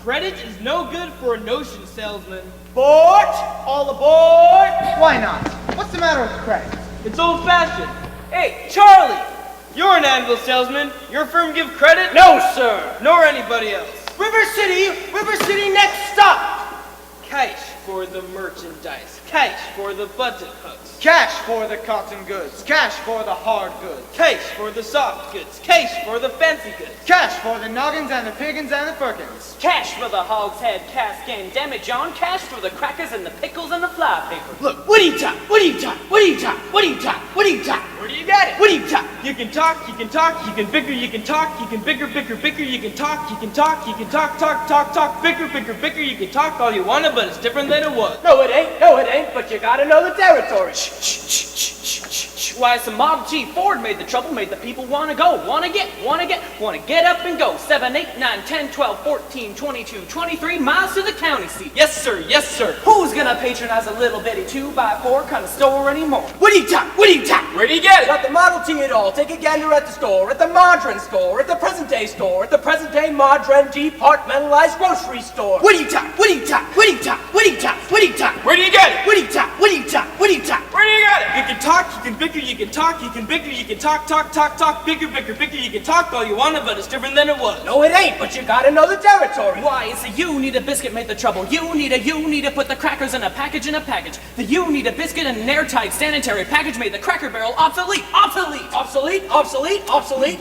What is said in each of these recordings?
Credit is no good for a notion salesman. Board! All aboard! Why not? What's the matter with credit? It's old-fashioned. Hey, Charlie! You're an anvil salesman. Your firm give credit? No, sir! Nor anybody else. River City, next stop! Cash for the merchandise. Cash for the button hooks. Cash for the cotton goods. Cash for the hard goods. Cash for the soft goods. Cash for the fancy goods. Cash for the noggins and the piggins and the firkins. Cash for the hogshead, cask and demijohn. Cash for the crackers and the pickles and the fly paper. Look, what do you talk? What do you talk? What do you talk? What do you talk? What do you talk? Where do you get it? What do you talk? You can talk, you can talk, you can bicker, you can talk, you can bicker, bicker, bicker, you can talk, you can talk, you can talk, talk, bicker, bicker, bicker, you can talk all you wanna, but it's different than it was. No, it ain't, but you gotta know the territory. Why, some Model T Ford made the trouble, made the people wanna go, wanna get up and go. 7, 8, 9, 10, 12, 14, 22, 23 miles to the county seat. Yes, sir, yes, sir. Who's gonna patronize a little bitty 2x4 kind of store anymore? What do you talk? What do you talk? Where do you get it? Got the Model T at all. Take a gander at the store, at the Modern store, at the present day store, at the present day Modern departmentalized grocery store. What do you talk? What do you talk? What do you talk? What do you talk? What do you talk? Where do you get it? What do you talk? What do you talk? What do you talk? Where do you get it? You can talk, you can bicker, you can talk, you can bicker, you can talk, bicker, bicker, bicker, you can talk all you wanna, but it's different than it was. No, it ain't, but you gotta know the territory. Why, it's the you need a biscuit made the trouble. You need to put the crackers in a package. The you need a biscuit in an airtight sanitary package made the Cracker Barrel obsolete.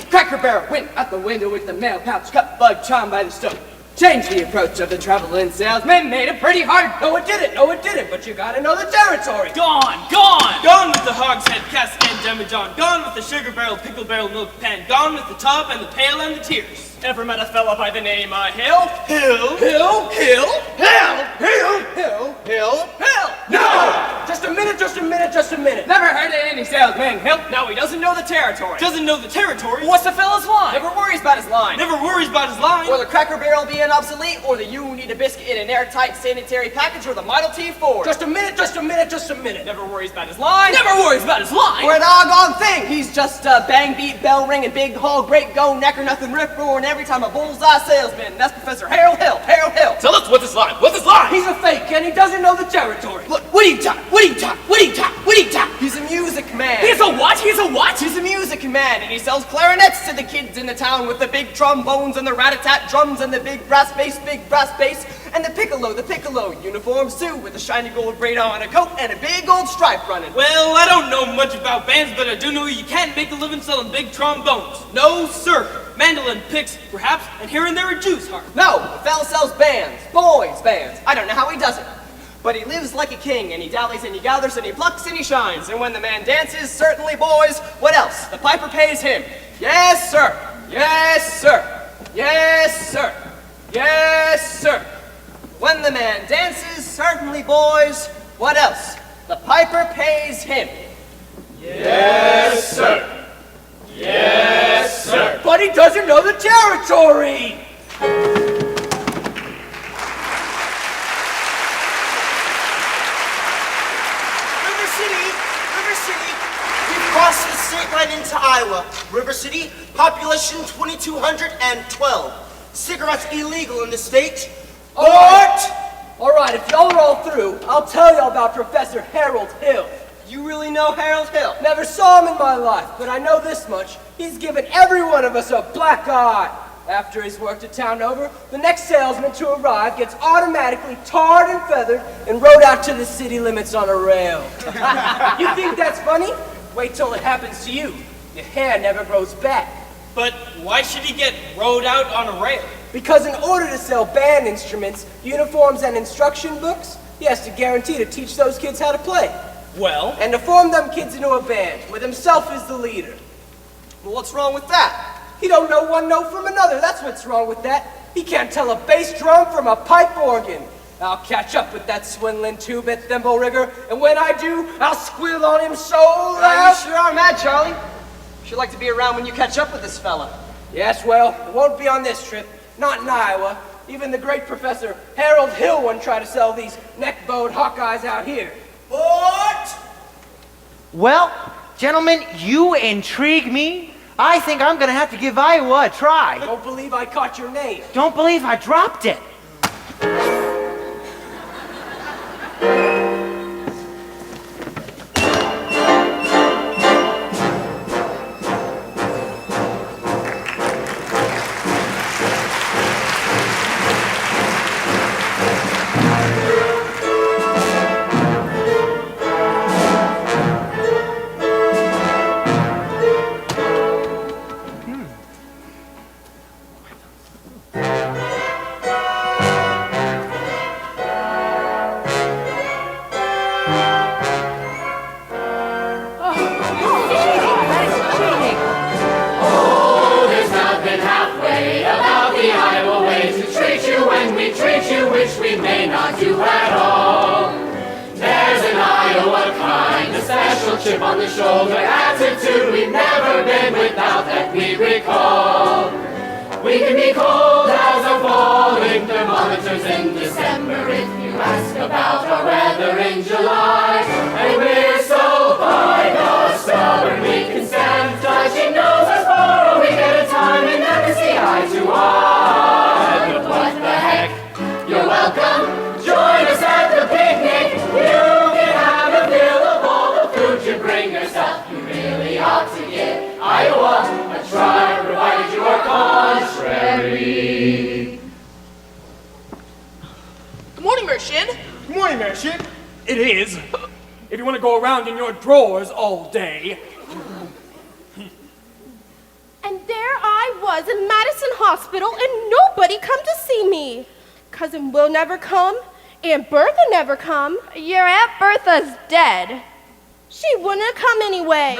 Cracker Barrel went out the window with the mail pouch, cut bug charm by the stove. Changed the approach of the traveling salesman, made it pretty hard. No, it didn't, but you gotta know the territory. Gone. Gone with the hogshead, cask and demijohn. Gone with the sugar barrel, pickle barrel, milk pan. Gone with the tub and the pail and the tears. Ever met a fella by the name of Hill? Hill. No! Just a minute. Never heard of any salesman, Hill. No, he doesn't know the territory. Doesn't know the territory. What's the fella's line? Never worries about his line. Never worries about his line. Or the Cracker Barrel being obsolete, or the you need a biscuit in an airtight sanitary package, or the Model T Ford. Just a minute. Never worries about his line. Never worries about his line. Or a doggone thing. He's just a bang, beat, bell ring, and big haul, great go, necker, nothing, rip roaring every time a bullseye salesman. That's Professor Harold Hill. Tell us what's his line. What's his line? He's a fake, and he doesn't know the territory. Look, what do you talk? He's a music man. He's a what? He's a music man, and he sells clarinets to the kids in the town with the big trombones and the rat-a-tat drums and the big brass bass, and the piccolo, uniform suit with a shiny gold braid on a coat and a big gold stripe running. Well, I don't know much about bands, but I do know you can't make a living selling big trombones. No, sir. Mandolin picks, perhaps, and here and there a juice harp. No, the fella sells bands, boys' bands. I don't know how he does it. But he lives like a king, and he dallies and he gathers and he plucks and he shines. And when the man dances, certainly, boys, what else? The piper pays him. Yes, sir. When the man dances, certainly, boys, what else? The piper pays him. Yes, sir. But he doesn't know the territory. River City, we've crossed the state line into Iowa. River City, population 2,212. Cigarettes illegal in the state. All right, if y'all are all through, I'll tell y'all about Professor Harold Hill. You really know Harold Hill? Never saw him in my life, but I know this much. He's given every one of us a black eye. After his work to town over, the next salesman to arrive gets automatically tarred and feathered and rode out to the city limits on a rail. You think that's funny? Wait till it happens to you. Your hair never grows back. But why should he get rode out on a rail? Because in order to sell band instruments, uniforms, and instruction books, he has to guarantee to teach those kids how to play. Well, And to form them kids into a band, with himself as the leader. Well, what's wrong with that? He don't know one note from another, that's what's wrong with that. He can't tell a bass drum from a pipe organ. I'll catch up with that swindling two-bit thimble rigger, and when I do, I'll squeal on him so loud. You sure are mad, Charlie. Should like to be around when you catch up with this fella. Yes, well, it won't be on this trip. Not in Iowa. Even the great Professor Harold Hill wouldn't try to sell these neck-bowed Hawkeyes out here. Well, gentlemen, you intrigue me. I think I'm gonna have to give Iowa a try. Don't believe I caught your name. Don't believe I dropped it. which we may not do at all. There's an Iowa kind, a special chip on the shoulder attitude we've never been without that we recall. We can be cold as a falling thermometers in December if you ask about our weather in July. And we're so by God stubborn we can stand touching noses for a week at a time and never see eye to eye. But what the heck? You're welcome. Join us at the picnic. You can have a fill of all the food you bring yourself. You really ought to give Iowa a try, provided you are contrary. Good morning, Mershon. Good morning, Mershon. It is. If you want to go around in your drawers all day. And there I was in Madison Hospital and nobody come to see me. Cousin Will never come, Aunt Bertha never come. Your Aunt Bertha's dead. She wouldn't have come anyway.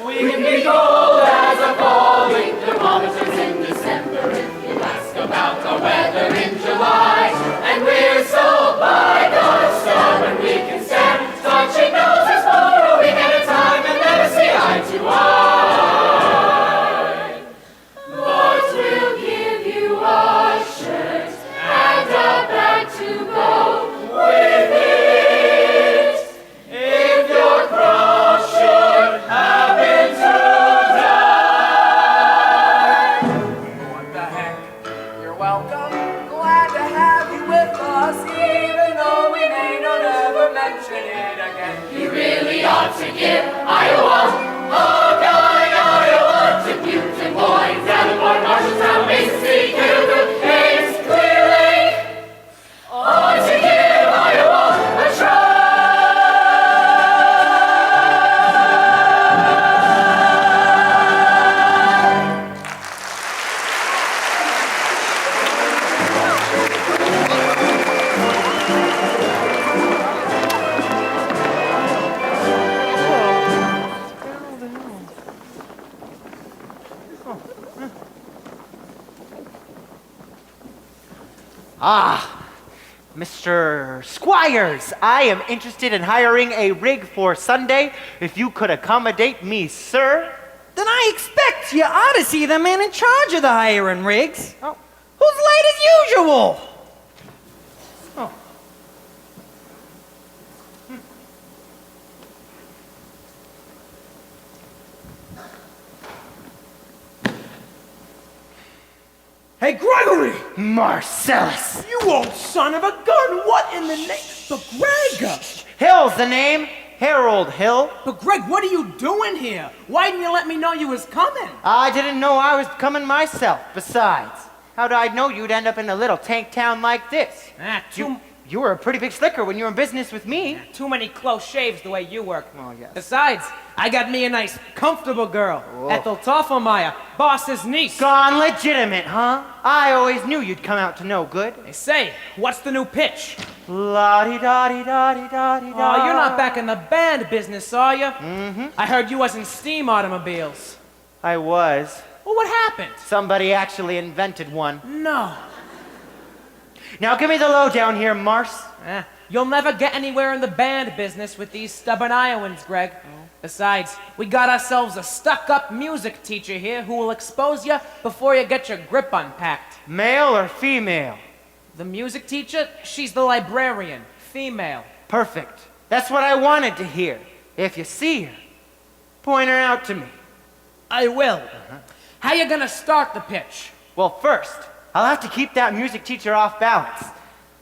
We can be cold as a falling thermometers in December if you ask about the weather in July. And we're so by God stubborn we can stand touching noses for a week at a time and never see eye to eye. But we'll give you a shirt and a bag to go with it. If your cross should happen to die. What the heck? You're welcome. Glad to have you with us, even though we may not ever mention it again. You really ought to give Iowa, Hawkeye, Iowa, to Butte, Des Moines, Davenport, Marshalltown, Mason City, Caribou, Ames, Clear Lake. Ought to give Iowa a try. Ah, Mr. Squires, I am interested in hiring a rig for Sunday. If you could accommodate me, sir. Then I expect you ought to see the man in charge of the hiring rigs. Oh. Who's late as usual? Oh. Hey, Gregory! Marcellus. You old son of a gun! What in the name? But Greg! Hill's the name. Harold Hill. But Greg, what are you doing here? Why didn't you let me know you was coming? I didn't know I was coming myself. Besides, how'd I know you'd end up in a little tank town like this? You were a pretty big slicker when you were in business with me. Too many close shaves the way you work. Oh, yes. Besides, I got me a nice, comfortable girl. Ethel Toffelmeyer, boss's niece. Gone legitimate, huh? I always knew you'd come out to no good. Hey, say, what's the new pitch? La-di-da-di-da-di-da-di-da. Oh, you're not back in the band business, are you? Mm-hmm. I heard you was in steam automobiles. I was. Well, what happened? Somebody actually invented one. No. Now give me the lowdown here, Marce. You'll never get anywhere in the band business with these stubborn Iowans, Greg. Besides, we got ourselves a stuck-up music teacher here who will expose you before you get your grip unpacked. Male or female? The music teacher? She's the librarian. Female. Perfect. That's what I wanted to hear. If you see her, point her out to me. I will. How you gonna start the pitch? Well, first, I'll have to keep that music teacher off balance.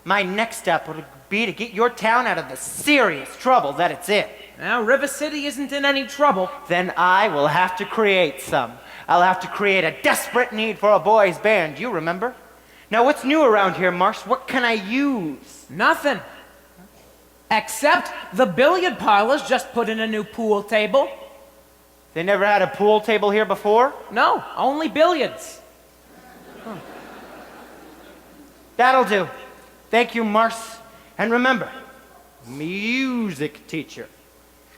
My next step would be to get your town out of the serious trouble that it's in. Now, River City isn't in any trouble. Then I will have to create some. I'll have to create a desperate need for a boys' band, you remember? Now, what's new around here, Marsh? What can I use? Nothing. Except the billiard parlors just put in a new pool table. They never had a pool table here before? No, only billiards. That'll do. Thank you, Marce. And remember, music teacher.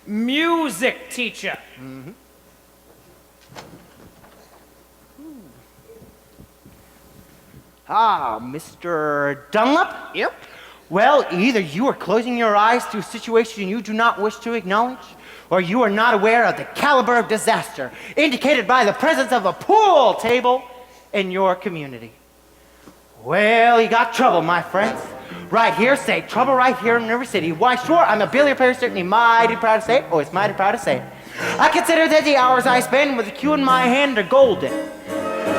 Music teacher. Mm-hmm. Ah, Mr. Dunlap? Yep. Well, either you are closing your eyes to a situation you do not wish to acknowledge, or you are not aware of the caliber of disaster indicated by the presence of a pool table in your community. Well, you got trouble, my friends. Right here, say trouble right here in River City. Why, sure, I'm a billiard player, certainly mighty proud to say it. Oh, it's mighty proud to say it. I consider that the hours I spend with the cue in my hand are golden.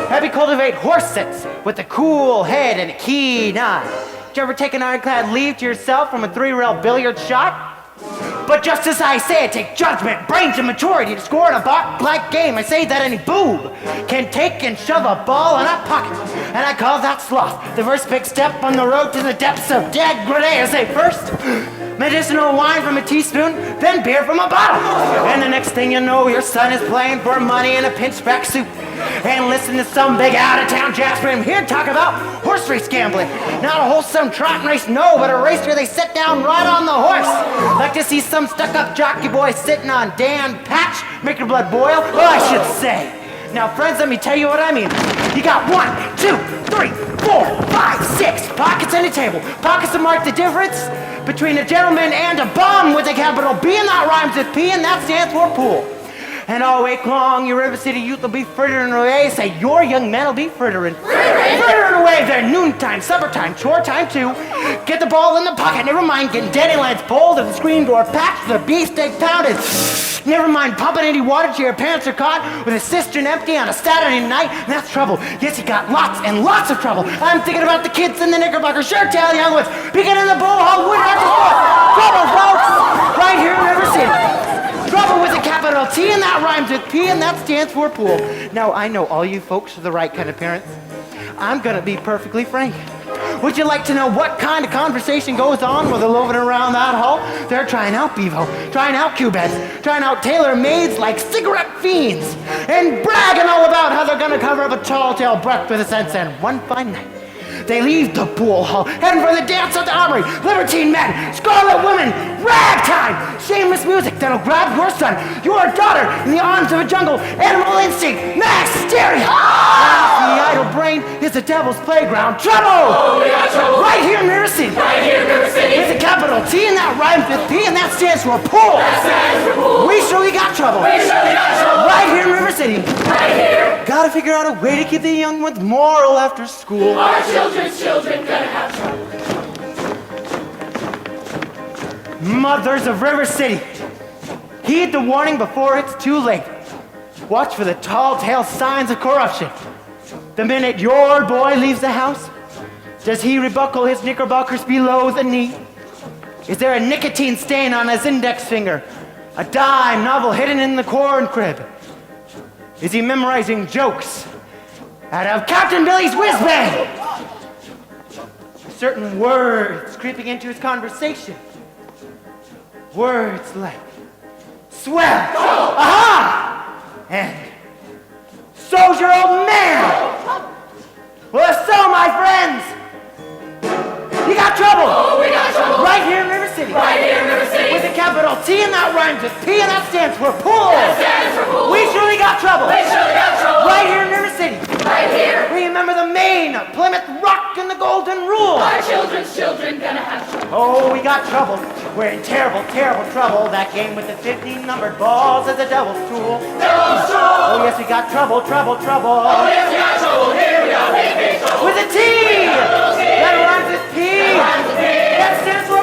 Happy cultivate horse sets with a cool head and a keen eye. Did you ever take an ironclad leave to yourself from a 3-rail billiard shot? But just as I say it, take judgment, brains, and maturity to score in a black game. I say that any boob can take and shove a ball in a pocket, and I call that sloth. The first big step on the road to the depths of degradé. I say first, medicinal wine from a teaspoon, then beer from a bottle. And the next thing you know, your son is playing for money in a pinchback suit. And listen to some big out-of-town Jasper here talk about horse race gambling. Not a wholesome trot race, no, but a race where they sit down right on the horse. Like to see some stuck-up jockey boy sitting on Dan Patch, make your blood boil? Well, I should say. Now, friends, let me tell you what I mean. You got 1, 2, 3, 4, 5, 6 pockets on the table. Pockets to mark the difference between a gentleman and a bum with a capital B, and that rhymes with P, and that stands for pool. And all week long, your River City youth will be frittering away. Say, your young men will be frittering away their noontime, supper time, chore time too. Get the ball in the pocket. Never mind getting Dandylands pulled or the screen door patched, the beefsteak pounded. Never mind pumping any water till your pants are caught with a cistern empty on a Saturday night. And that's trouble. Yes, you got lots and lots of trouble. I'm thinking about the kids in the Knickerbocker shirt tail young ones. Beginning the bull hog wood after trouble, folks. Right here in River City. Trouble with a capital T, and that rhymes with P, and that stands for pool. Now, I know all you folks are the right kind of parents. I'm gonna be perfectly frank. Would you like to know what kind of conversation goes on while they're loafing around that hall? They're trying out Bevo, trying out Cubeds, trying out tailor-mades like cigarette fiends, and bragging all about how they're gonna cover up a tall tale breath with a sense, and one fine night, they leave the pool hall, heading for the dance at the armory. Libertine men, scarlet women, ragtime, shameless music that'll grab your son, your daughter, in the arms of a jungle, animal instinct, mass hysteria. The idle brain is the devil's playground. Trouble! Oh, we got trouble. Right here in River City. Right here in River City. With a capital T, and that rhymes with P, and that stands for pool. That stands for pool. We surely got trouble. We surely got trouble. Right here in River City. Right here. Gotta figure out a way to keep the young ones moral after school. Our children's children gonna have trouble. Mothers of River City, heed the warning before it's too late. Watch for the tall tale signs of corruption. The minute your boy leaves the house, does he rebuckle his knickerbockers below the knee? Is there a nicotine stain on his index finger? A dime novel hidden in the corn crib? Is he memorizing jokes out of Captain Billy's whiz bang? Certain words creeping into his conversation. Words like swell, aha, and so's your old man. Well, if so, my friends, you got trouble. Oh, we got trouble. Right here in River City. Right here in River City. With a capital T, and that rhymes with P, and that stands for pool. That stands for pool. We surely got trouble. We surely got trouble. Right here in River City. Right here. Remember the Maine, Plymouth Rock, and the Golden Rule. Our children's children gonna have trouble. Oh, we got trouble. We're in terrible, terrible trouble. That game with the 15 numbered balls is a devil's tool. Devil's tool. Oh, yes, we got trouble, trouble, trouble. Oh, yes, we got trouble. Here we go. Big, big trouble. With a T. That rhymes with P. That rhymes with P. That stands for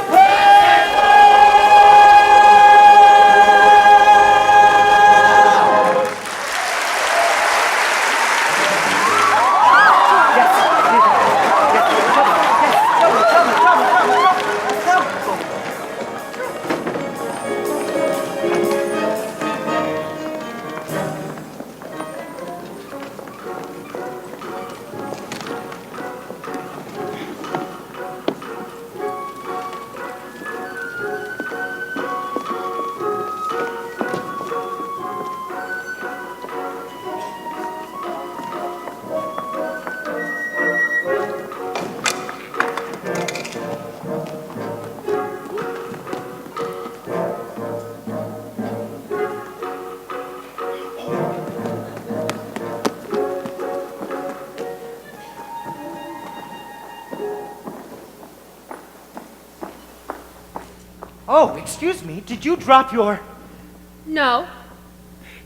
Oh, excuse me. Did you drop your... No.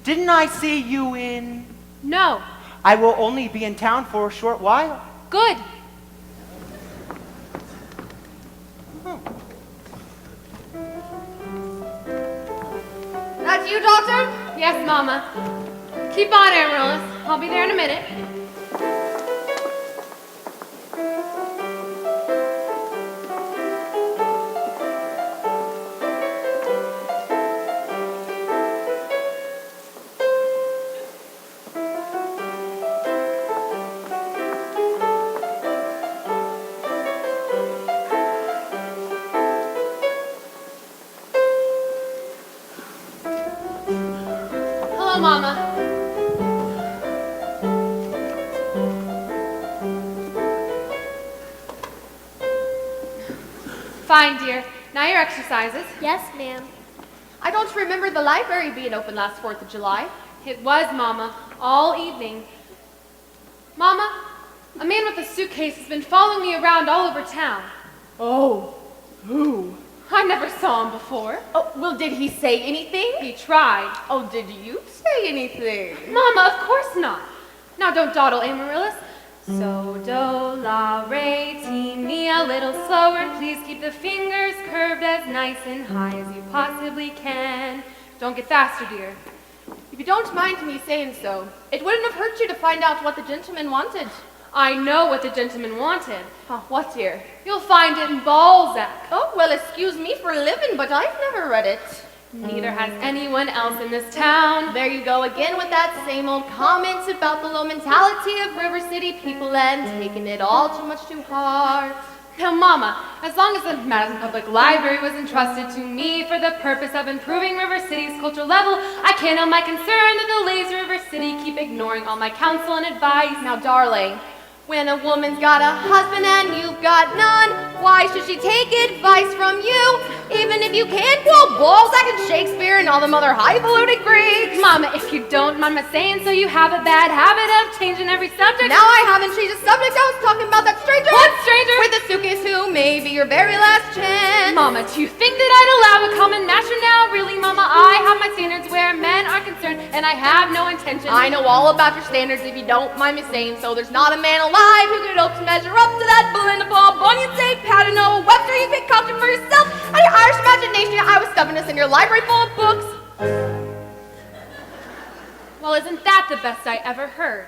Didn't I see you in... No. I will only be in town for a short while. Good. That's you, Doctor? Yes, Mama. Keep on, Amaryllis. I'll be there in a minute. Hello, Mama. Fine, dear. Now your exercises. Yes, ma'am. I don't remember the library being open last 4th of July. It was, Mama, all evening. Mama, a man with a suitcase has been following me around all over town. Oh, who? I never saw him before. Oh, well, did he say anything? He tried. Oh, did you say anything? Mama, of course not. Now don't dawdle, Amaryllis. So, do, la, re, ti, mi, a little slower. Please keep the fingers curved as nice and high as you possibly can. Don't get faster, dear. If you don't mind me saying so, it wouldn't have hurt you to find out what the gentleman wanted. I know what the gentleman wanted. What, dear? You'll find it in Balzac. Oh, well, excuse me for living, but I've never read it. Neither has anyone else in this town. There you go again with that same old comment about the low mentality of River City people and taking it all too much too hard. Now, Mama, as long as the Madison Public Library was entrusted to me for the purpose of improving River City's cultural level, I can't help my concern that the lazy River City keep ignoring all my counsel and advice. Now, darling, when a woman's got a husband and you've got none, why should she take advice from you? Even if you can't quote Balzac and Shakespeare and all them other highfalutin Greeks. Mama, if you don't mind my saying so, you have a bad habit of changing every subject. Now I haven't changed the subject. I was talking about that stranger. What stranger? With the suitcase who may be your very last chance. Mama, do you think that I'd allow a common masher now? Really, Mama, I have my standards where men are concerned, and I have no intention. I know all about your standards if you don't mind me saying so. There's not a man alive who could hope to measure up to that Belinda Paul, Bunyan, St. Patton, Noah Webster. You can concoct for yourself out of your Irish imagination. I was stubbornness in your library full of books. Well, isn't that the best I ever heard?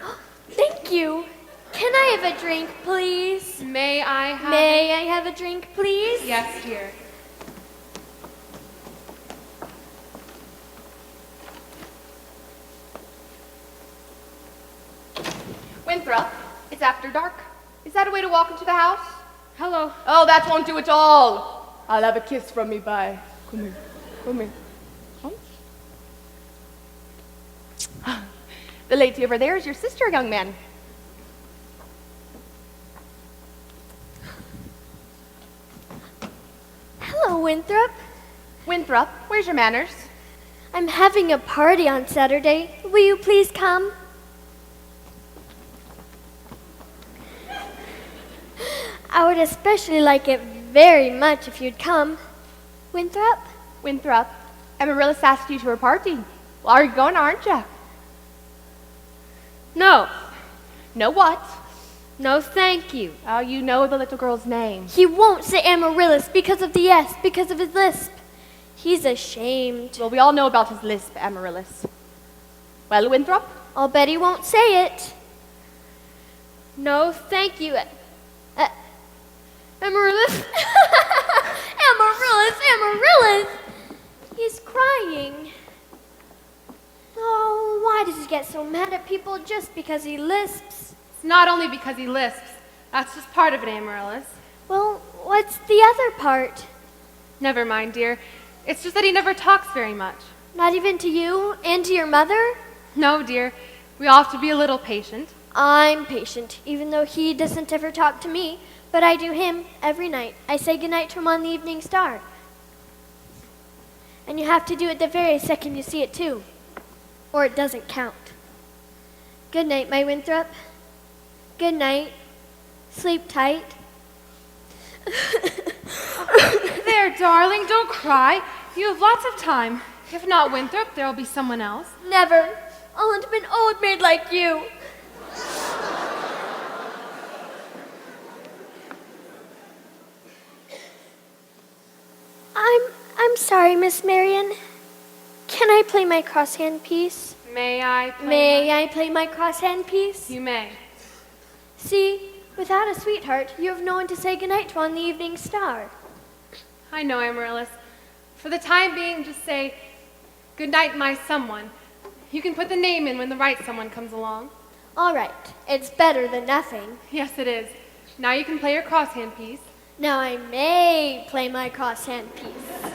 Thank you. Can I have a drink, please? May I have... May I have a drink, please? Yes, dear. Winthrop, it's after dark. Is that a way to walk into the house? Hello. Oh, that won't do at all. I'll have a kiss from me, bye. Come here. Come here. Come. The lady over there is your sister, young man. Hello, Winthrop. Winthrop, where's your manners? I'm having a party on Saturday. Will you please come? I would especially like it very much if you'd come. Winthrop? Winthrop, Amaryllis asked you to her party. Well, are you going, aren't you? No. No what? No, thank you. Oh, you know the little girl's name. He won't say Amaryllis because of the S, because of his lisp. He's ashamed. Well, we all know about his lisp, Amaryllis. Well, Winthrop? I'll bet he won't say it. No, thank you. Amaryllis? Amaryllis! He's crying. Oh, why does he get so mad at people just because he lisps? It's not only because he lisps. That's just part of it, Amaryllis. Well, what's the other part? Never mind, dear. It's just that he never talks very much. Not even to you and to your mother? No, dear. We all have to be a little patient. I'm patient, even though he doesn't ever talk to me. But I do him every night. I say goodnight to him on the evening star. And you have to do it the very second you see it, too. Or it doesn't count. Good night, my Winthrop. Good night. Sleep tight. There, there, darling. Don't cry. You have lots of time. If not Winthrop, there will be someone else. Never. I'll want an old maid like you. I'm sorry, Miss Marion. Can I play my crosshand piece? May I play my crosshand piece? You may. See, without a sweetheart, you have no one to say goodnight to on the evening star. I know, Amaryllis. For the time being, just say, good night, my someone. You can put the name in when the right someone comes along. All right. It's better than nothing. Yes, it is. Now you can play your crosshand piece. Now I may play my crosshand piece.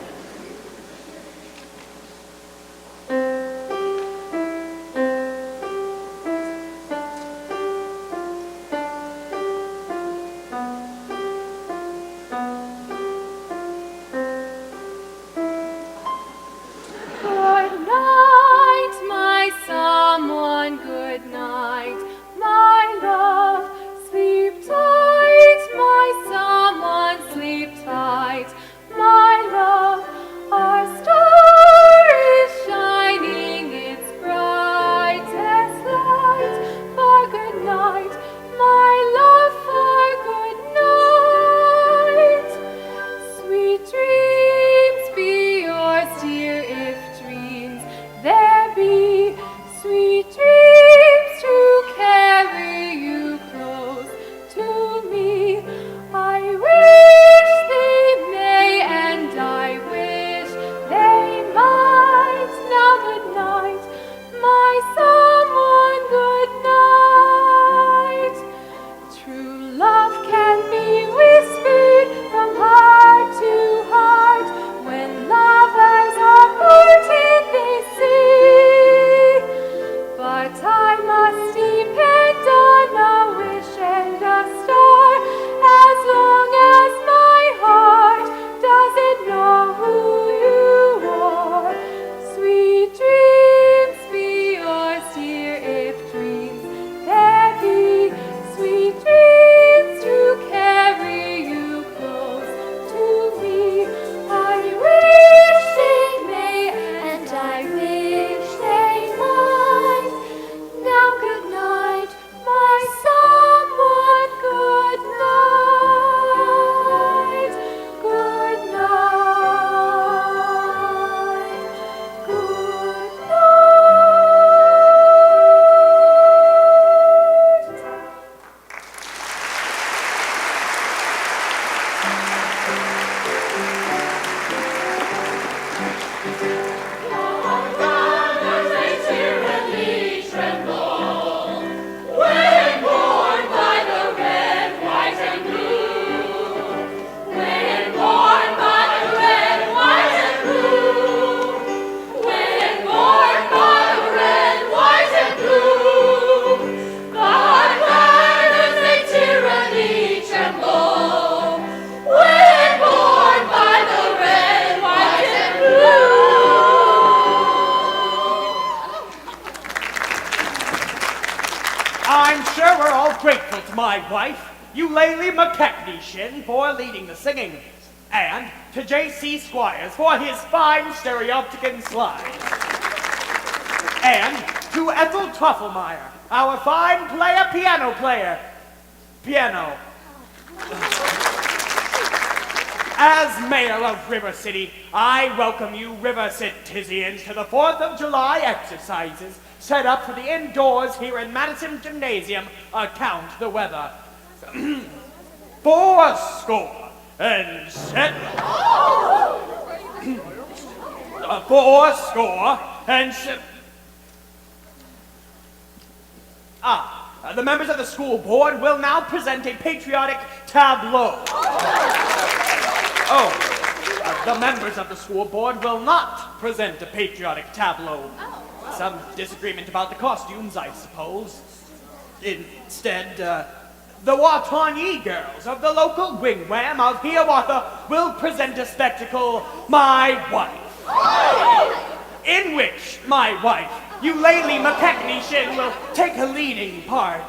For leading the singing, and to J.C. Squires for his fine stereopticon slides, and to Ethel Toffelmeyer, our fine piano player. As mayor of River City, I welcome you River Citizens to the 4th of July exercises set up for the indoors here in Madison Gymnasium. Account the weather. 4 and set. 4 and set. The members of the school board will now present a patriotic tableau. The members of the school board will not present a patriotic tableau. Some disagreement about the costumes, I suppose. Instead, the Watawny girls of the local wigwam of Hiawatha will present a spectacle, My Wife, in which my wife, Eulalie McKechnie, will take a leading part.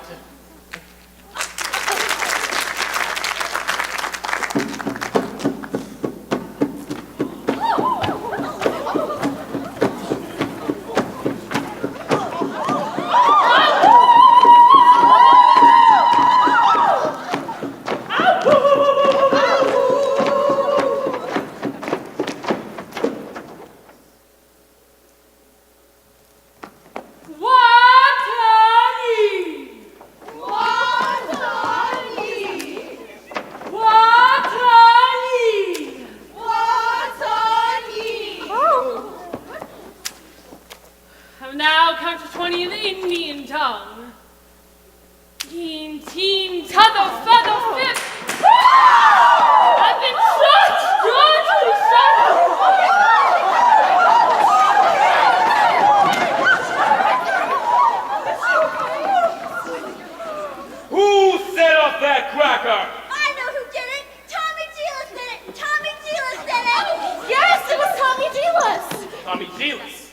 me Zealous.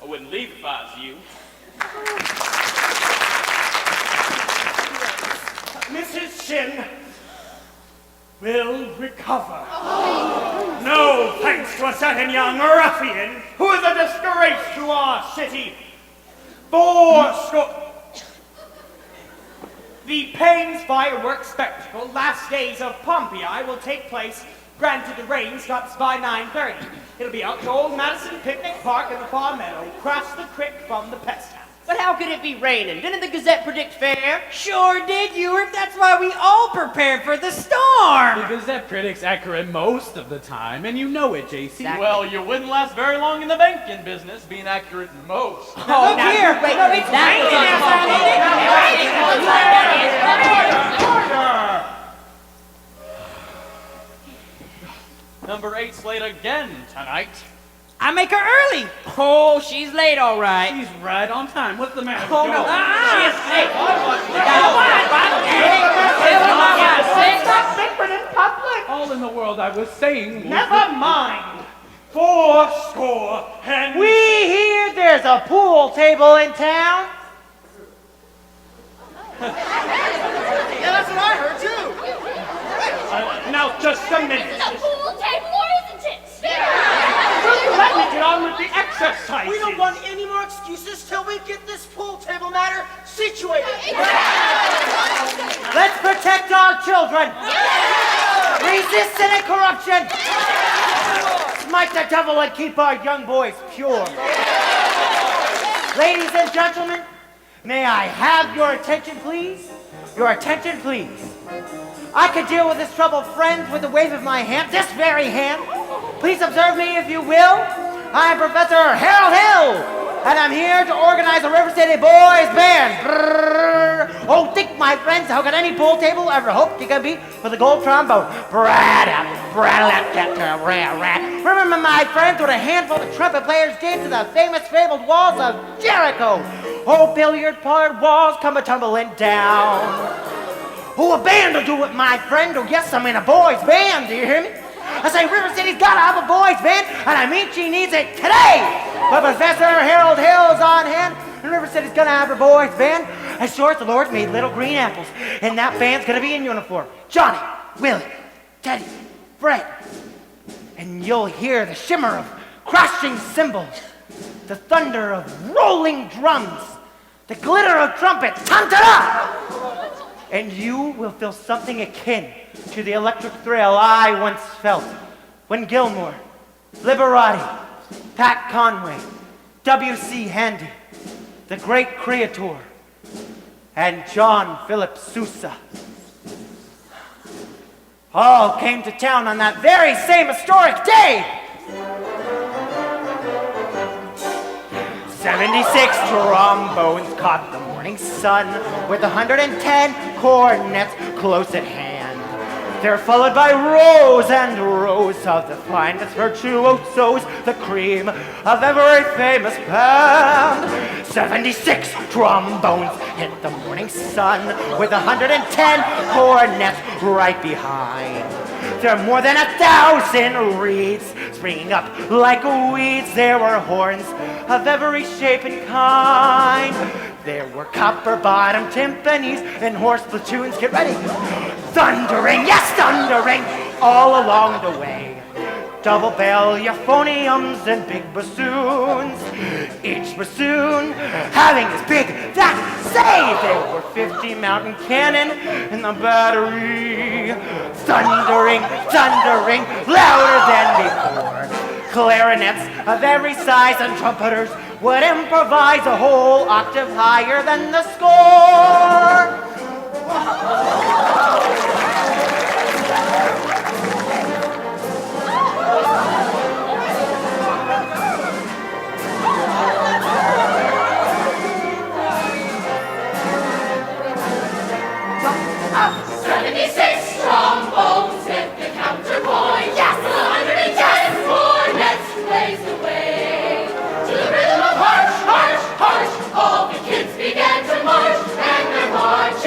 I wouldn't leave if I was you. Mrs. Shin will recover. No thanks to a certain young ruffian who is a disgrace to our city. The Pains Fireworks Spectacle, last days of Pompeii, will take place, granted the rain stops by 9:30. It'll be out to Old Madison Picnic Park in the Far Meadow, across the creek from the pest house. But how could it be raining? Didn't the Gazette predict fair? Sure did, Ewart. That's why we all prepared for the storm. The Gazette predicts accurate most of the time, and you know it, JC. Exactly. Well, you wouldn't last very long in the banking business, being accurate in most. Oh, look here. Wait, it's Number 8's late again tonight. I make her early. Oh, she's late, all right. She's right on time. What's the matter? Oh, no. She is late. All in the world, I was saying. Never mind. 80 and... We hear there's a pool table in town. Yeah, that's what I heard too. Now, just a minute. Is it a pool table or isn't it? Will you let me get on with the exercises? We don't want any more excuses till we get this pool table matter situated. Let's protect our children. Resist sin and corruption. Smite the devil and keep our young boys pure. Ladies and gentlemen, may I have your attention, please? Your attention, please. I could deal with this troubled friend with the wave of my hand, this very hand. Please observe me, if you will. I am Professor Harold Hill, and I'm here to organize a River City Boys Band. Brrr. Oh, think, my friends, how could any pool table ever hope to compete for the gold trombone? Remember, my friends, when a handful of trumpet players dance to the famous fabled walls of Jericho. Oh, billiard-parred walls come a-tumbling down. Oh, a band will do it, my friend. Oh, yes, I'm in a boys' band. Do you hear me? I say River City's got to have a boys' band, and I mean she needs it today. But Professor Harold Hill is on hand, and River City's going to have her boys' band. As sure as the Lord made little green apples, and that band's going to be in uniform. Johnny, Willie, Teddy, Fred. And you'll hear the shimmer of crashing cymbals, the thunder of rolling drums, the glitter of trumpets. Tan-ta-da! And you will feel something akin to the electric thrill I once felt when Gilmore, Liberati, Pat Conway, W.C. Handy, the great Creator, and John Philip Sousa all came to town on that very same historic day. 76 trombones caught the morning sun with 110 cornets close at hand. They're followed by rows and rows of the finest virtuosos, the cream of every famous band. 76 trombones hit the morning sun with 110 cornets right behind. There are more than 1,000 reeds springing up like weeds. There were horns of every shape and kind. There were copper-bottomed timpanis and horse platoons. Get ready. Thundering, yes, thundering all along the way. Double bell, euphoniums, and big bassoons. Each bassoon having his big that say. There were 50 mountain cannon in the battery. Thundering, thundering, louder than before. Clarinets of every size and trumpeters would improvise a whole octave higher than the score. 76 trombones hit the counterpoint. Yes, 110 cornets blazed away. To the rhythm of harsh, harsh, harsh, all the kids began to march, and their march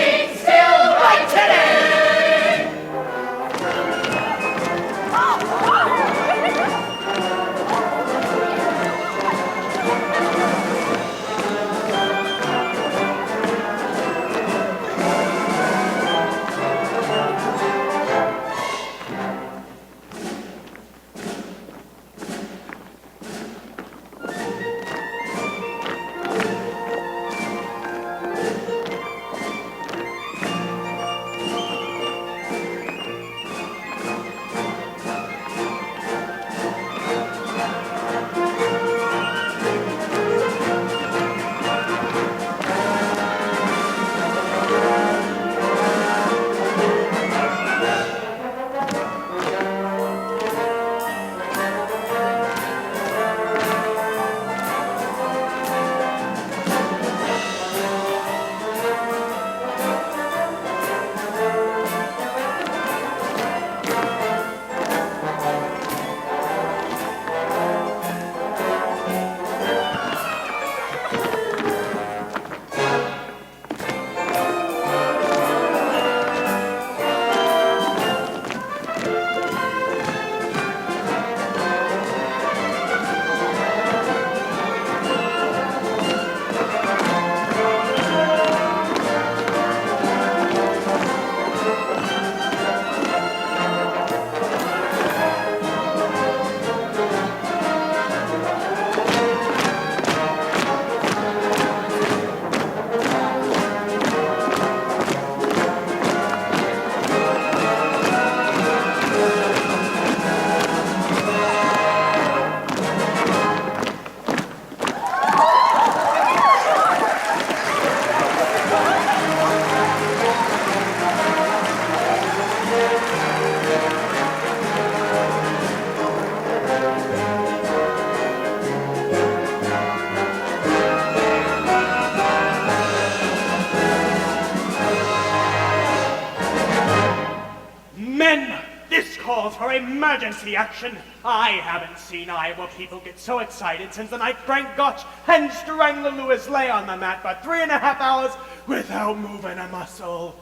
emergency action. I haven't seen Iowa people get so excited since the night Frank Gotch and Strangler Lewis lay on the mat for 3.5 hours without moving a muscle.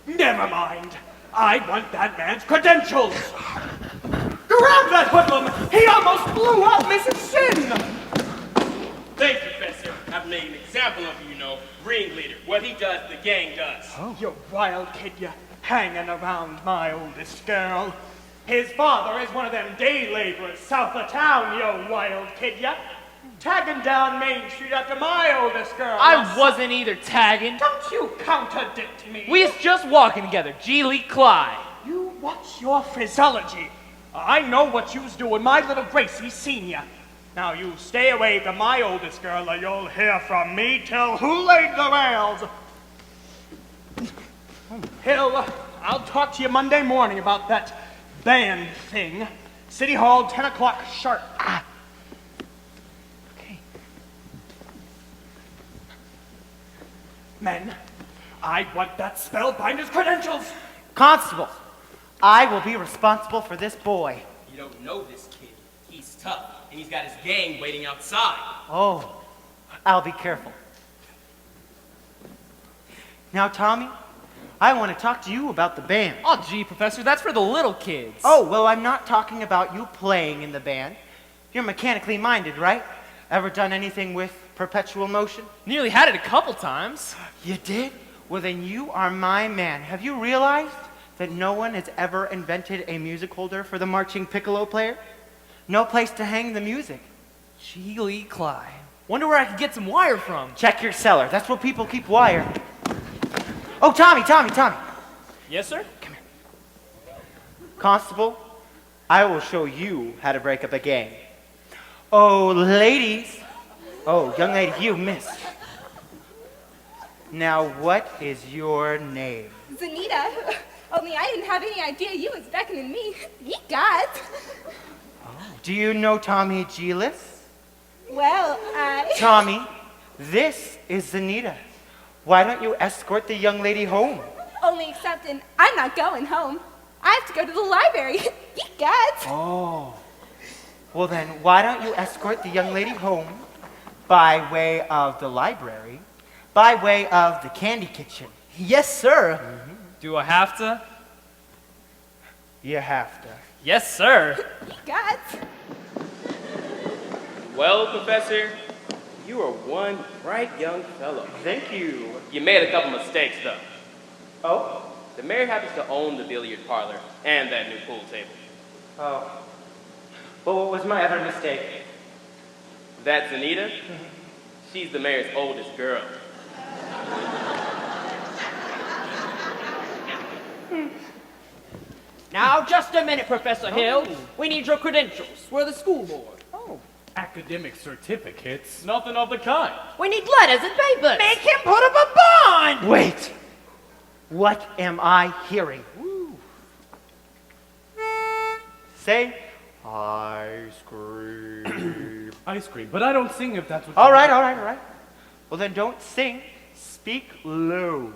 Never mind. I want that man's credentials. Grab that hoodlum! He almost blew up Mrs. Sin! Thank you, Professor. I've made an example of you, ringleader. What he does, the gang does. Oh. You wild kid, you hanging around my oldest girl. His father is one of them day laborers south of town, you wild kid, you. Tagging down Main Street after my oldest girl. I wasn't either tagging. Don't you contradict me. We was just walking together, G. Lee Clyde. You watch your phraseology. I know what you's doing, my little Gracie Senior. Now you stay away from my oldest girl or you'll hear from me till who laid the rails. Hill, I'll talk to you Monday morning about that band thing. City Hall, 10 o'clock sharp. Okay. Men, I want that spellbinder's credentials. Constable, I will be responsible for this boy. You don't know this kid. He's tough, and he's got his gang waiting outside. Oh, I'll be careful. Now, Tommy, I want to talk to you about the band. Oh, gee, Professor, that's for the little kids. Oh, well, I'm not talking about you playing in the band. You're mechanically minded, right? Ever done anything with perpetual motion? Nearly had it a couple times. You did? Well, then you are my man. Have you realized that no one has ever invented a music holder for the marching piccolo player? No place to hang the music. G. Lee Clyde. Wonder where I could get some wire from. Check your cellar. That's where people keep wire. Oh, Tommy. Yes, sir? Come here. Constable, I will show you how to break up a gang. Oh, ladies. Oh, young lady, you missed. Now, what is your name? Zanita. Only I didn't have any idea you was beckoning me. Ye gods. Do you know Tommy Gillis? Well, Tommy, this is Zanita. Why don't you escort the young lady home? Only excepting I'm not going home. I have to go to the library. Ye gods. Oh. Well then, why don't you escort the young lady home by way of the library, by way of the candy kitchen? Yes, sir. Do I have to? You have to. Yes, sir. Ye gods. Well, Professor, you are one bright young fellow. Thank you. You made a couple mistakes, though. Oh? The mayor happens to own the billiard parlor and that new pool table. Oh. Well, what was my other mistake? That Zanita, she's the mayor's oldest girl. Now, just a minute, Professor Hill. We need your credentials. We're the school board. Academic certificates? Nothing of the kind. We need letters and papers. Make him put up a bond! Wait. What am I hearing? Say, ice cream. Ice cream, but I don't sing if that's what All right. Well, then don't sing. Speak low.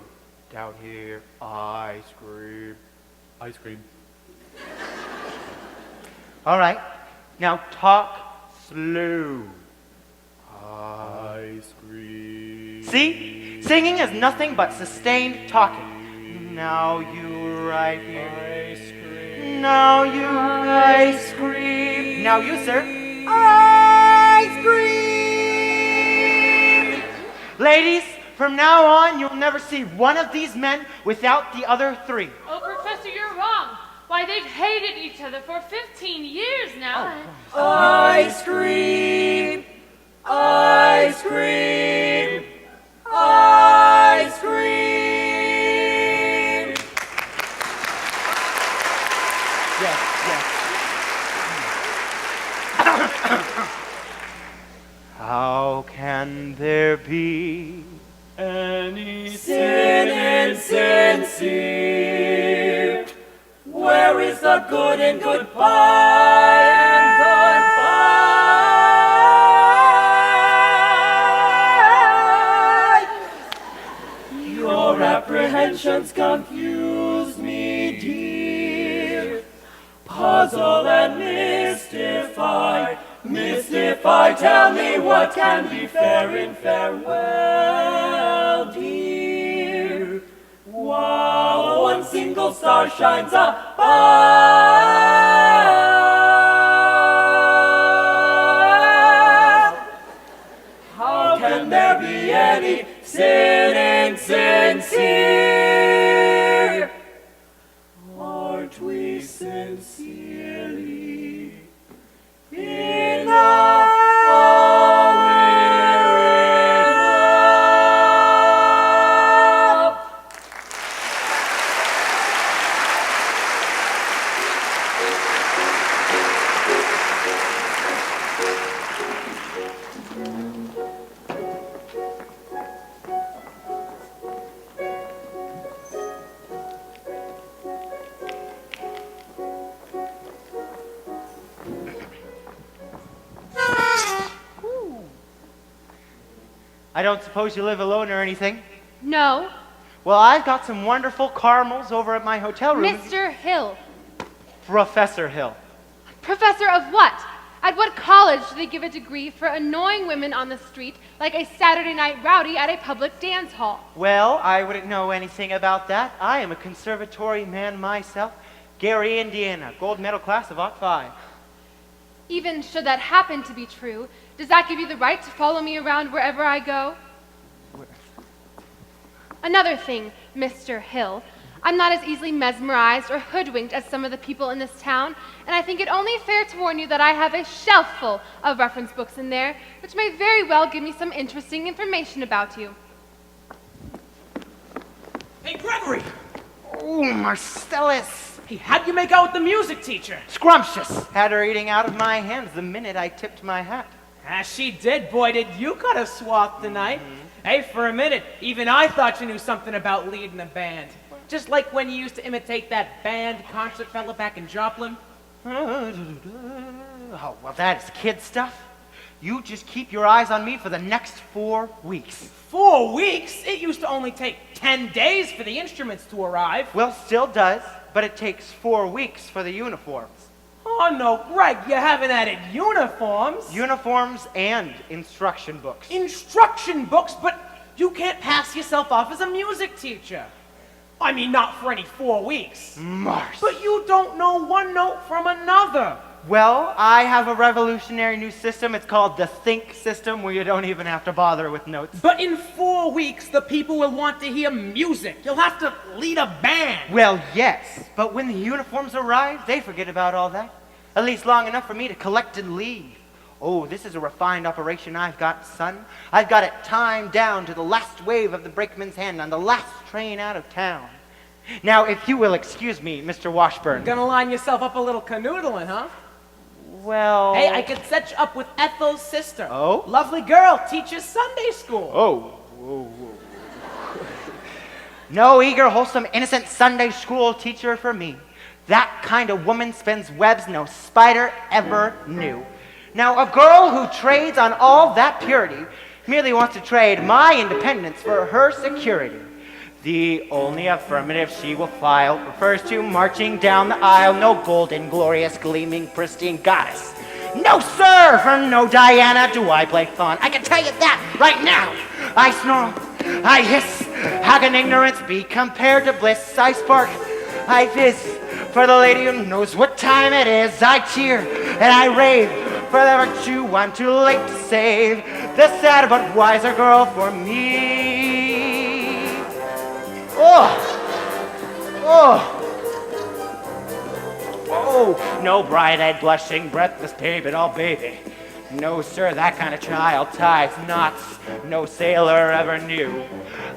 Down here, ice cream. Ice cream. All right. Now talk slow. Ice cream. See? Singing is nothing but sustained talking. Now you right here. Ice cream. Now you ice cream. Now you, sir. Ice cream. Ladies, from now on, you'll never see one of these men without the other three. Oh, Professor, you're wrong. Why, they've hated each other for 15 years now. Ice cream! Ice cream! Ice cream! Yes. How can there be any sin insincere? Where is the good and goodbye and goodbye? Your apprehensions confuse me, dear. Mystify, tell me what can be fair in farewell, dear, while one single star shines above. How can there be any sin insincere? Aren't we sincerely in love? I don't suppose you live alone or anything? No. Well, I've got some wonderful caramels over at my hotel room. Mr. Hill. Professor Hill. Professor of what? At what college do they give a degree for annoying women on the street like a Saturday night rowdy at a public dance hall? Well, I wouldn't know anything about that. I am a conservatory man myself. Gary, Indiana, gold medal class of Ot 5. Even should that happen to be true, does that give you the right to follow me around wherever I go? Another thing, Mr. Hill, I'm not as easily mesmerized or hoodwinked as some of the people in this town, and I think it only fair to warn you that I have a shelf full of reference books in there, which may very well give me some interesting information about you. Hey, Gregory! Oh, Marcellus! Hey, how'd you make out with the music teacher? Scrumptious! Had her eating out of my hands the minute I tipped my hat. Ah, she did, boy, did you cut a swath tonight. Hey, for a minute, even I thought you knew something about leading a band. Just like when you used to imitate that band concert fella back in Joplin. Oh, well, that is kid stuff. You just keep your eyes on me for the next 4 weeks. 4 weeks? It used to only take 10 days for the instruments to arrive. Well, still does, but it takes 4 weeks for the uniforms. Oh, no, Greg, you haven't added uniforms. Uniforms and instruction books. Instruction books? But you can't pass yourself off as a music teacher. I mean, not for any 4 weeks. Mars. But you don't know one note from another. Well, I have a revolutionary new system. It's called the Think system, where you don't even have to bother with notes. But in 4 weeks, the people will want to hear music. You'll have to lead a band. Well, yes, but when the uniforms arrive, they forget about all that. At least long enough for me to collect and leave. Oh, this is a refined operation I've got, son. I've got it timed down to the last wave of the brakeman's hand on the last train out of town. Now, if you will excuse me, Mr. Washburn. Gonna line yourself up a little canoodling, huh? Well... Hey, I could set you up with Ethel's sister. Oh? Lovely girl, teaches Sunday school. Oh. Whoa, whoa. No eager, wholesome, innocent Sunday school teacher for me. That kind of woman spins webs no spider ever knew. Now, a girl who trades on all that purity merely wants to trade my independence for her security. The only affirmative she will file refers to marching down the aisle, no golden, glorious, gleaming, pristine goddess. No, sir, for no Diana do I play fawn. I can tell you that right now. I snarl, I hiss. How can ignorance be compared to bliss? I spark, I fizz. For the lady who knows what time it is, I cheer and I rave. For the virtue I'm too late to save. The sad but wiser girl for me. Oh! Oh! Oh! No bright-eyed, blushing, breathless babe at all, baby. No, sir, that kind of child ties knots no sailor ever knew.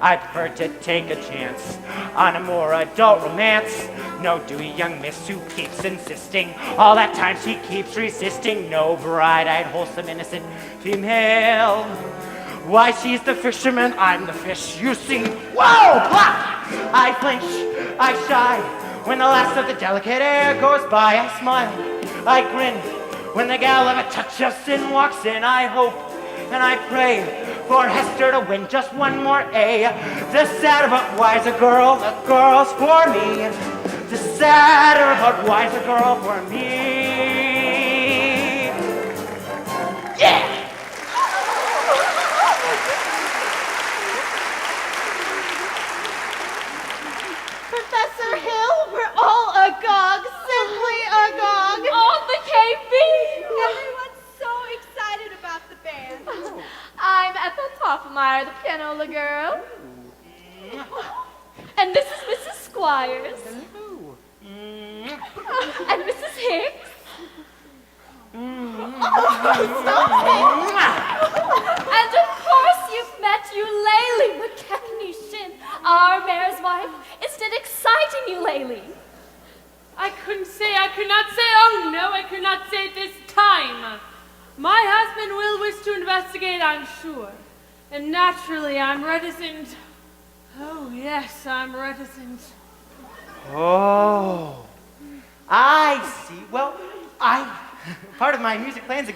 I prefer to take a chance on a more adult romance. No dewy young miss who keeps insisting all that time she keeps resisting. No bright-eyed, wholesome, innocent female. Why, she's the fisherman, I'm the fish, you see. Whoa! Plop! I flinch, I shy. When the last of the delicate air goes by, I smile, I grin. When the gal of a touch of sin walks in, I hope and I pray for Hester to win just one more A. The sadder but wiser girl, the girl's for me. The sadder but wiser girl for me. Myra, the pianola girl. And this is Mrs. Squires. And Mrs. Hicks. And of course you've met Eulalie McKechnie-Shin, our mayor's wife. Isn't it exciting, Eulalie? I could not say, oh no, I could not say it this time. My husband will wish to investigate, I'm sure. And naturally, I'm reticent. Oh, yes, I'm reticent. Oh, I see. Well, part of my music plans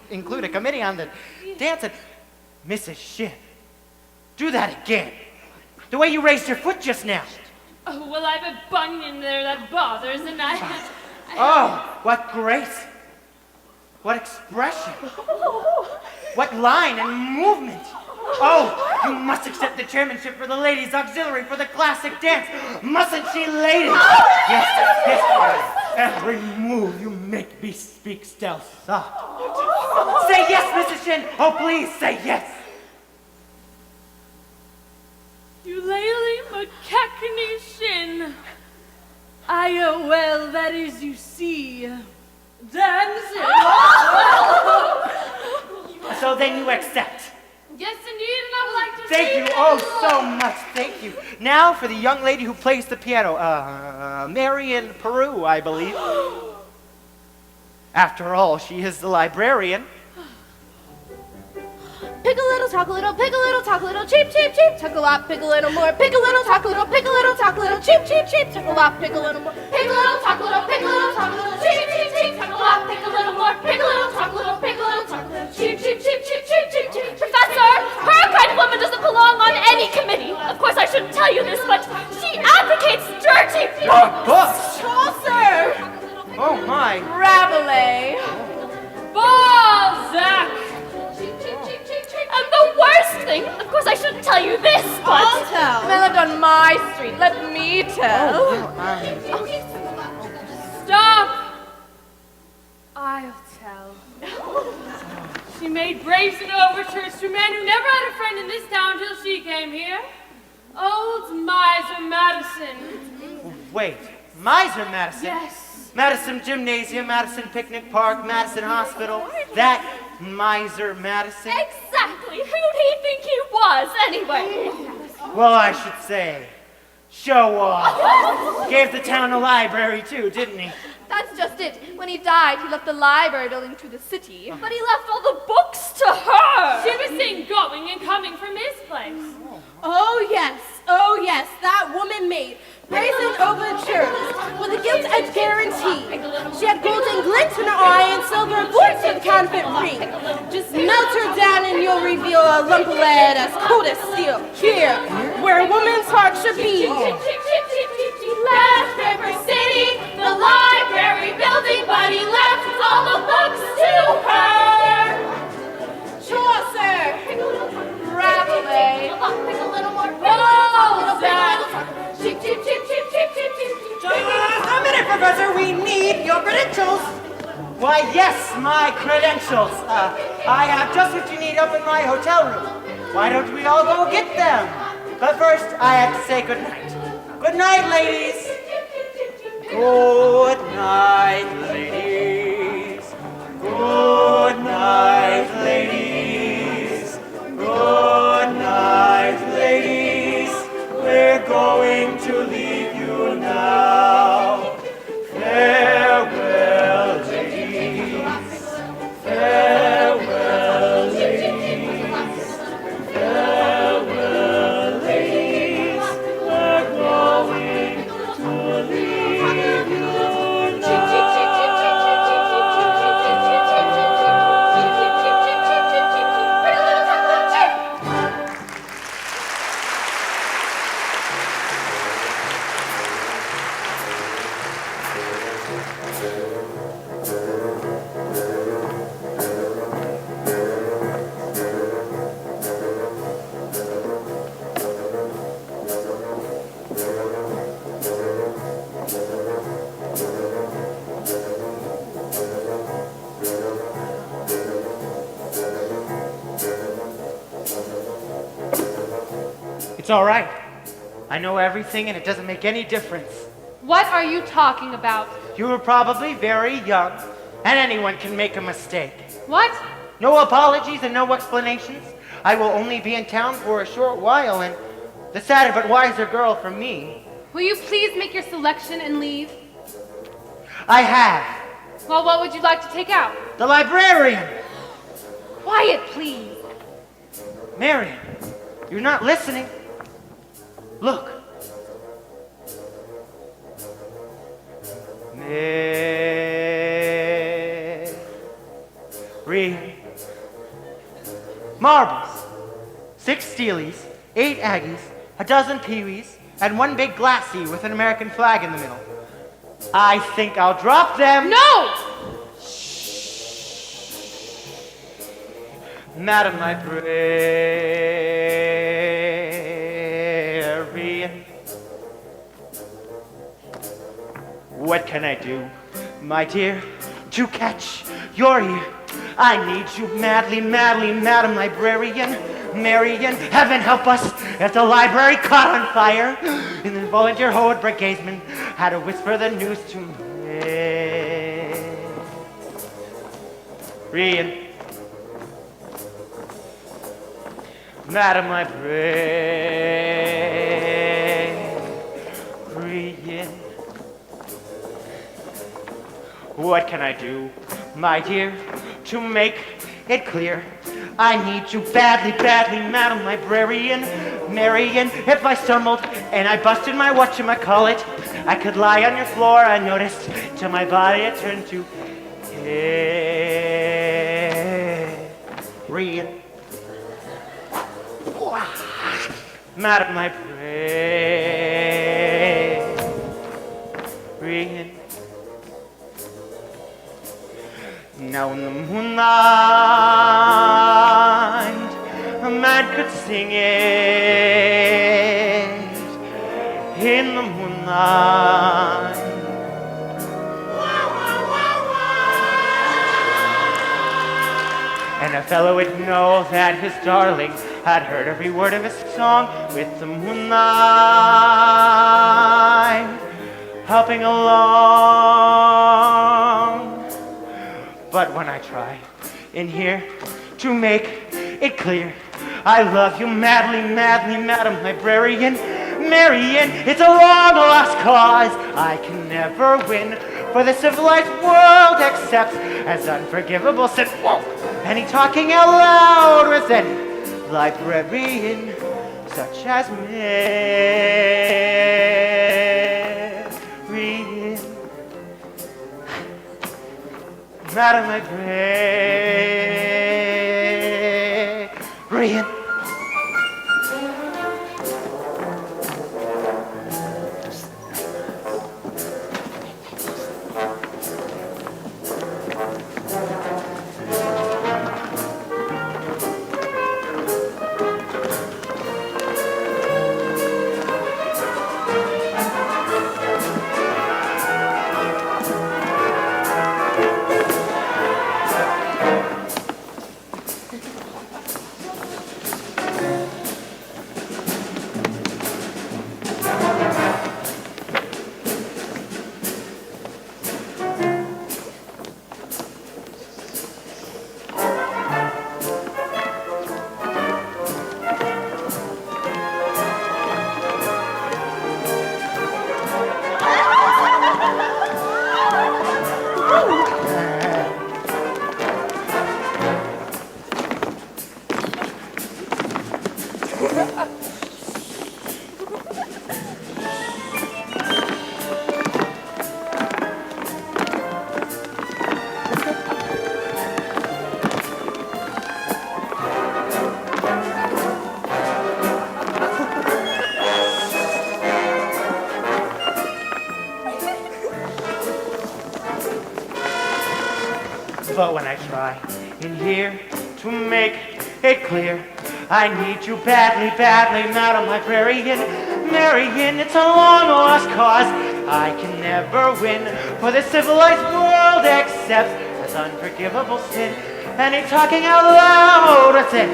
include a committee on the dance. And Mrs. Shin, do that again. The way you raised your foot just now. Oh, well, I have a bunion there that bothers, and Oh, what grace. What expression. What line and movement. Oh, you must accept the chairmanship for the ladies' auxiliary for the classic dance. Mustn't she, ladies? Yes. Every move you make me speak stealth soft. Say yes, Mrs. Shin. Oh, please, say yes. Eulalie McKechnie-Shin. well, that is, you see, dancing. So then you accept. Yes, indeed, and I would like to Thank see you, that oh, as so well. much, thank you. Now for the young lady who plays the piano, Marion Peru, I believe. After all, she is the librarian. Pick a little, talk a little, pick a little, talk a little, cheep, cheep, cheep, talk a lot, pick a little more, pick a little, talk a little, pick a little, talk a little, cheep, cheep, cheep, talk a lot, pick a little more, pick a little, talk a little, pick a little, talk a little, cheep, cheep, cheep, talk a lot, pick a little more, pick a little, talk a little, pick a little, talk a little, cheep, cheep, cheep, cheep, cheep, cheep, cheep. Professor, her kind of woman doesn't belong on any committee. Of course, I shouldn't tell you this, but she advocates dirty books. Chaucer. Oh my. Rabelais. Balzac. And the worst thing, of course I shouldn't tell you this, but I'll tell. I lived on my street. Let me tell. Stop! I'll tell. She made brazen overtures to a man who never had a friend in this town till she came here. Old Miser Madison. Wait, Miser Madison? Yes. Madison Gymnasium, Madison Picnic Park, Madison Hospital. That Miser Madison? Exactly. Who'd he think he was, anyway? Well, I should say, show off. Gave the town a library too, didn't he? That's just it. When he died, he left the library building to the city, but he left all the books to her. She was seen going and coming from his place. Oh yes, that woman made brazen overtures with a gilt-edged guarantee. She had golden glints in her eye and silver voice with a counterfeit ring. Just melt her down and you'll reveal a lump of lead as cold as steel. Here, where a woman's heart should be. He left River City, the library building, but he left all the books to her. Chaucer, Rabelais, pick a little more, Balzac. Cheep, cheep, cheep, cheep, cheep, cheep, cheep. Just a minute, Professor. We need your credentials. Why, yes, my credentials. I have just what you need up in my hotel room. Why don't we all go get them? But first, I have to say good night. Good night, ladies. Good night, ladies. Good night, ladies. Good night, ladies. We're going to leave you now. Farewell, ladies. Farewell, ladies. Farewell, ladies. We're going to leave you now. It's all right. I know everything and it doesn't make any difference. What are you talking about? You were probably very young, and anyone can make a mistake. What? No apologies and no explanations. I will only be in town for a short while, and the sadder but wiser girl for me. Will you please make your selection and leave? I have. Well, what would you like to take out? The librarian. Quiet, please. Marion, you're not listening. Look. Marion. Marbles. 6 Steelies, 8 Aggies, a dozen Pee-wees, and 1 big glassy with an American flag in the middle. I think I'll drop them. No! Madam Librarian. What can I do, my dear, to catch your ear? I need you madly, madly, Madam Librarian. Marion, heaven help us if the library caught on fire and the volunteer Howard brigadesman had to whisper the news to Marion. Madam Librarian. What can I do, my dear, to make it clear? I need you badly, badly, Madam Librarian. Marion, if I stumbled and I busted my whatchamacallit, I could lie on your floor unnoticed till my body had turned to Marion. Madam Librarian. Now in the moonlight, a man could sing it. In the moonlight. And a fellow would know that his darling had heard every word of his song with the moonlight helping along. But when I try in here to make it clear, I love you madly, madly, Madam Librarian. Marion, it's a long lost cause I can never win, for the civilized world accepts as unforgivable sin. Whoa. Any talking out loud with any librarian such as Marion. Madam Librarian. But when I try in here to make it clear, I need you badly, badly, Madam Librarian. Marion, it's a long lost cause I can never win, for the civilized world accepts as unforgivable sin any talking out loud with it.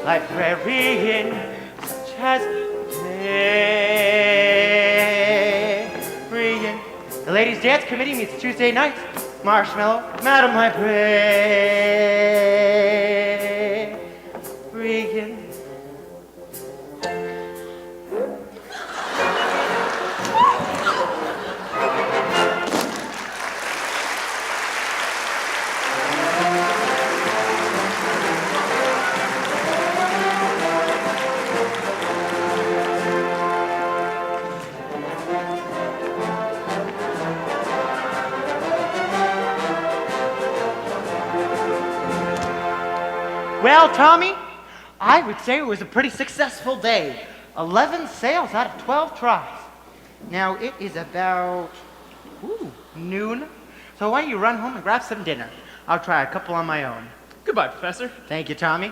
Librarian such as Regan. The ladies' dance committee meets Tuesday nights. Marshmallow, Madam, I pray. Regan. Well, Tommy, I would say it was a pretty successful day. 11 sales out of 12 tries. Now, it is about noon, so why don't you run home and grab some dinner? I'll try a couple on my own. Goodbye, Professor. Thank you, Tommy.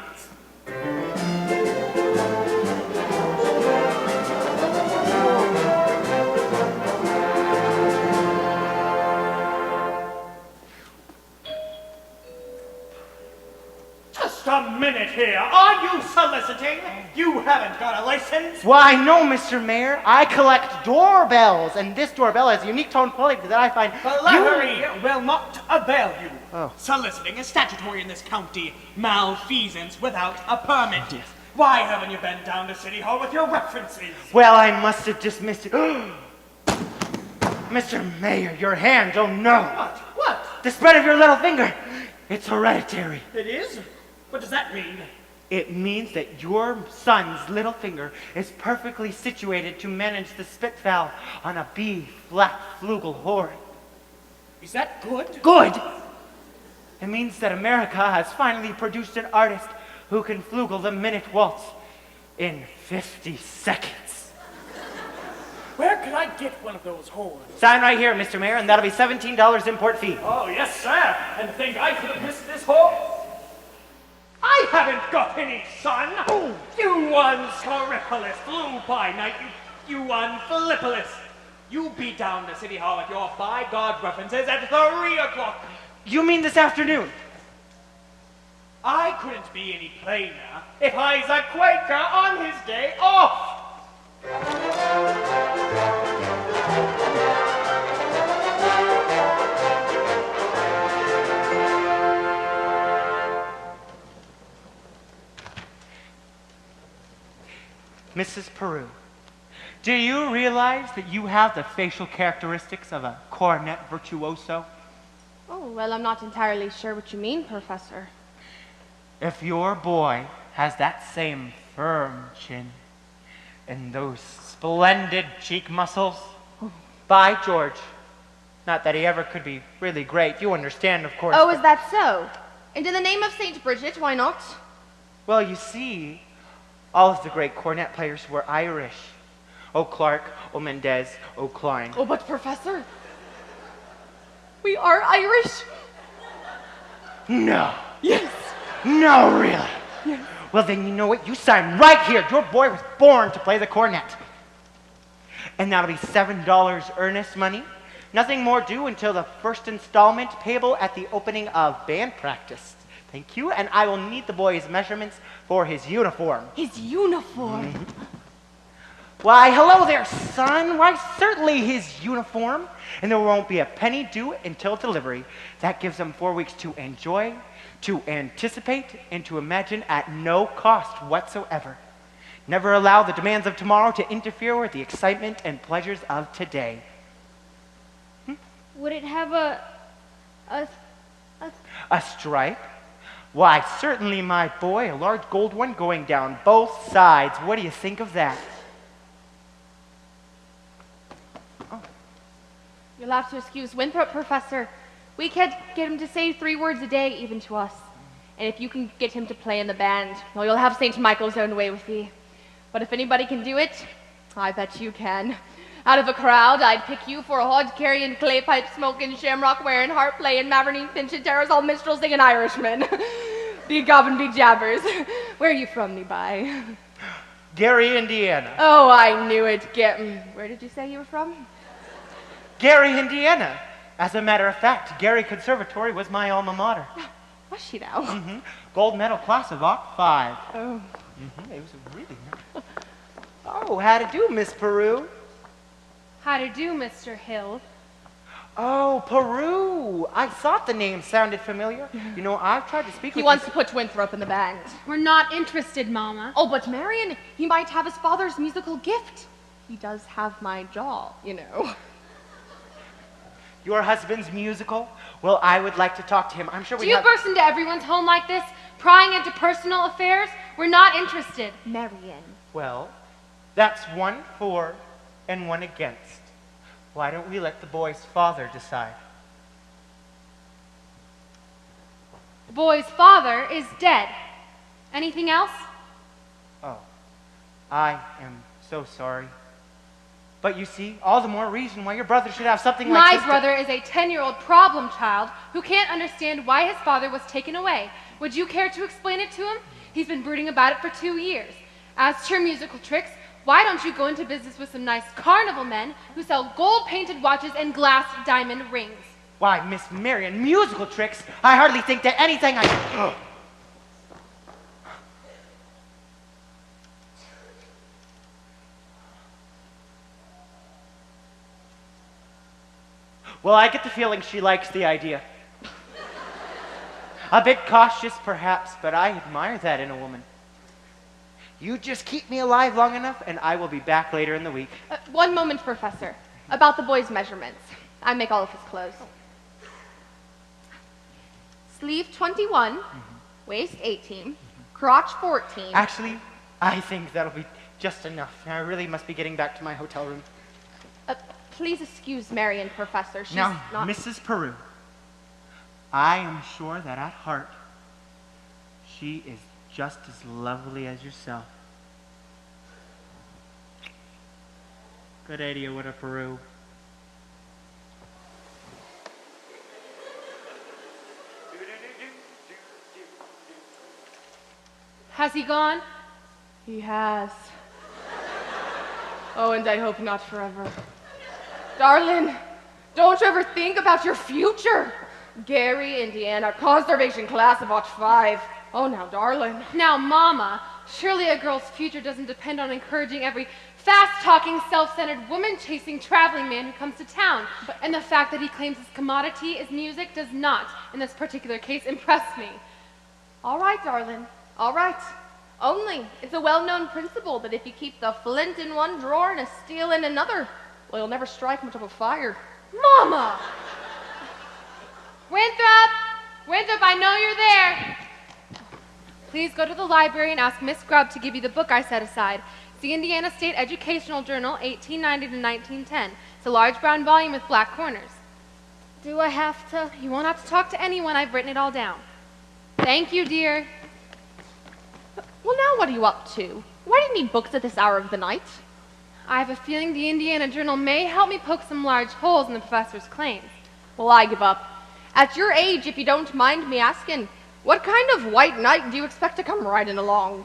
Just a minute here. Are you soliciting? You haven't got a license. Why, no, Mr. Mayor. I collect doorbells, and this doorbell has a unique tone quality that I find... Flattery will not avail you. Oh. Soliciting is statutory in this county. Malfeasance without a permit. Yes. Why haven't you been down to City Hall with your references? Well, I must have just missed it. Mr. Mayor, your hand, oh no. What? The spread of your little finger. It's hereditary. It is? What does that mean? It means that your son's little finger is perfectly situated to manage the spit valve on a B-flat flugel horn. Is that good? Good! It means that America has finally produced an artist who can flugel the minute waltz in 50 seconds. Where can I get one of those horns? Sign right here, Mr. Mayor, and that'll be $17 import fee. Oh, yes, sir. And think I could have missed this horn? I haven't got any son. Oh. You one scoripolis, flew by night, you one Philippolis. You be down to City Hall with your by God references at 3 o'clock. You mean this afternoon? I couldn't be any plainer if I's a Quaker on his day off. Mrs. Peru, do you realize that you have the facial characteristics of a cornet virtuoso? Oh, well, I'm not entirely sure what you mean, Professor. If your boy has that same firm chin and those splendid cheek muscles, by George, not that he ever could be really great, you understand, of course. Oh, is that so? And in the name of St. Bridget, why not? Well, you see, all of the great cornet players were Irish. Oh, Clark, oh, Mendez, oh, Klein. Oh, but Professor, we are Irish. No. Yes. No, really? Yes. Well, then you know what? You sign right here. Your boy was born to play the cornet. And that'll be $7 earnest money. Nothing more due until the first installment payable at the opening of band practice. Thank you. And I will need the boy's measurements for his uniform. His uniform? Mm-hmm. Why, hello there, son. Why, certainly his uniform. And there won't be a penny due until delivery. That gives him 4 weeks to enjoy, to anticipate, and to imagine at no cost whatsoever. Never allow the demands of tomorrow to interfere with the excitement and pleasures of today. Would it have a stripe? Why, certainly, my boy. A large gold one going down both sides. What do you think of that? Oh. You'll have to excuse Winthrop, Professor. We can't get him to say 3 words a day, even to us. And if you can get him to play in the band, well, you'll have St. Michael's own way with thee. But if anybody can do it, I bet you can. Out of a crowd, I'd pick you for a hod-carrying, clay-pipe-smoking, shamrock-wearing, harp-playing, mavernine, pinch-and terrace-all minstrel-singing Irishman. Be gobbin' be jabbers. Where are you from, Levi? Gary, Indiana. Oh, I knew it. Where did you say you were from? Gary, Indiana. As a matter of fact, Gary Conservatory was my alma mater. Was she now? Mm-hmm. Gold medal class of Oct 5. Oh. Mm-hmm. It was really nice. Oh, how to do, Miss Peru? How to do, Mr. Hill? Oh, Peru. I thought the name sounded familiar. You know, I've tried to speak He with wants Miss- to put Winthrop in the band. We're not interested, Mama. Oh, but Marion, he might have his father's musical gift. He does have my jaw, you know. Your husband's musical? Well, I would like to talk to him. I'm sure Do we you have... burst into everyone's home like this, prying into personal affairs? We're not interested. Marion. Well, that's 1 for and 1 against. Why don't we let the boy's father decide? The boy's father is dead. Anything else? Oh, I am so sorry. But you see, all the more reason why your brother should have something like My this. brother is a 10-year-old problem child who can't understand why his father was taken away. Would you care to explain it to him? He's been brooding about it for 2 years. As to your musical tricks, why don't you go into business with some nice carnival men who sell gold-painted watches and glass diamond rings? Why, Miss Marion, musical tricks? I hardly think that anything I... Well, I get the feeling she likes the idea. A bit cautious, perhaps, but I admire that in a woman. You just keep me alive long enough, and I will be back later in the week. 1 moment, Professor. About the boy's measurements. I make all of his clothes. Sleeve 21, waist 18, crotch 14. Actually, I think that'll be just enough. I really must be getting back to my hotel room. Please excuse Marion, Professor. She's Now, not... Mrs. Peru, I am sure that at heart, she is just as lovely as yourself. Good idea, what a Peru. Has he gone? He has. Oh, and I hope not forever. Darling, don't you ever think about your future? Gary, Indiana, conservation class of Watch 5. Oh, now, darling. Now, Mama, surely a girl's future doesn't depend on encouraging every fast-talking, self-centered, woman-chasing, traveling man who comes to town. And the fact that he claims his commodity is music does not, in this particular case, impress me. All right, darling. All right. Only, it's a well-known principle that if you keep the flint in one drawer and a steel in another, well, you'll never strike much of a fire. Mama! Winthrop! Winthrop, I know you're there. Please go to the library and ask Miss Grubb to give you the book I set aside. It's the Indiana State Educational Journal, 1890 to 1910. It's a large brown volume with black corners. Do I have to? You won't have to talk to anyone. I've written it all down. Thank you, dear. Well, now what are you up to? Why do you need books at this hour of the night? I have a feeling the Indiana Journal may help me poke some large holes in the professor's claims. Well, I give up. At your age, if you don't mind me asking, what kind of white knight do you expect to come riding along?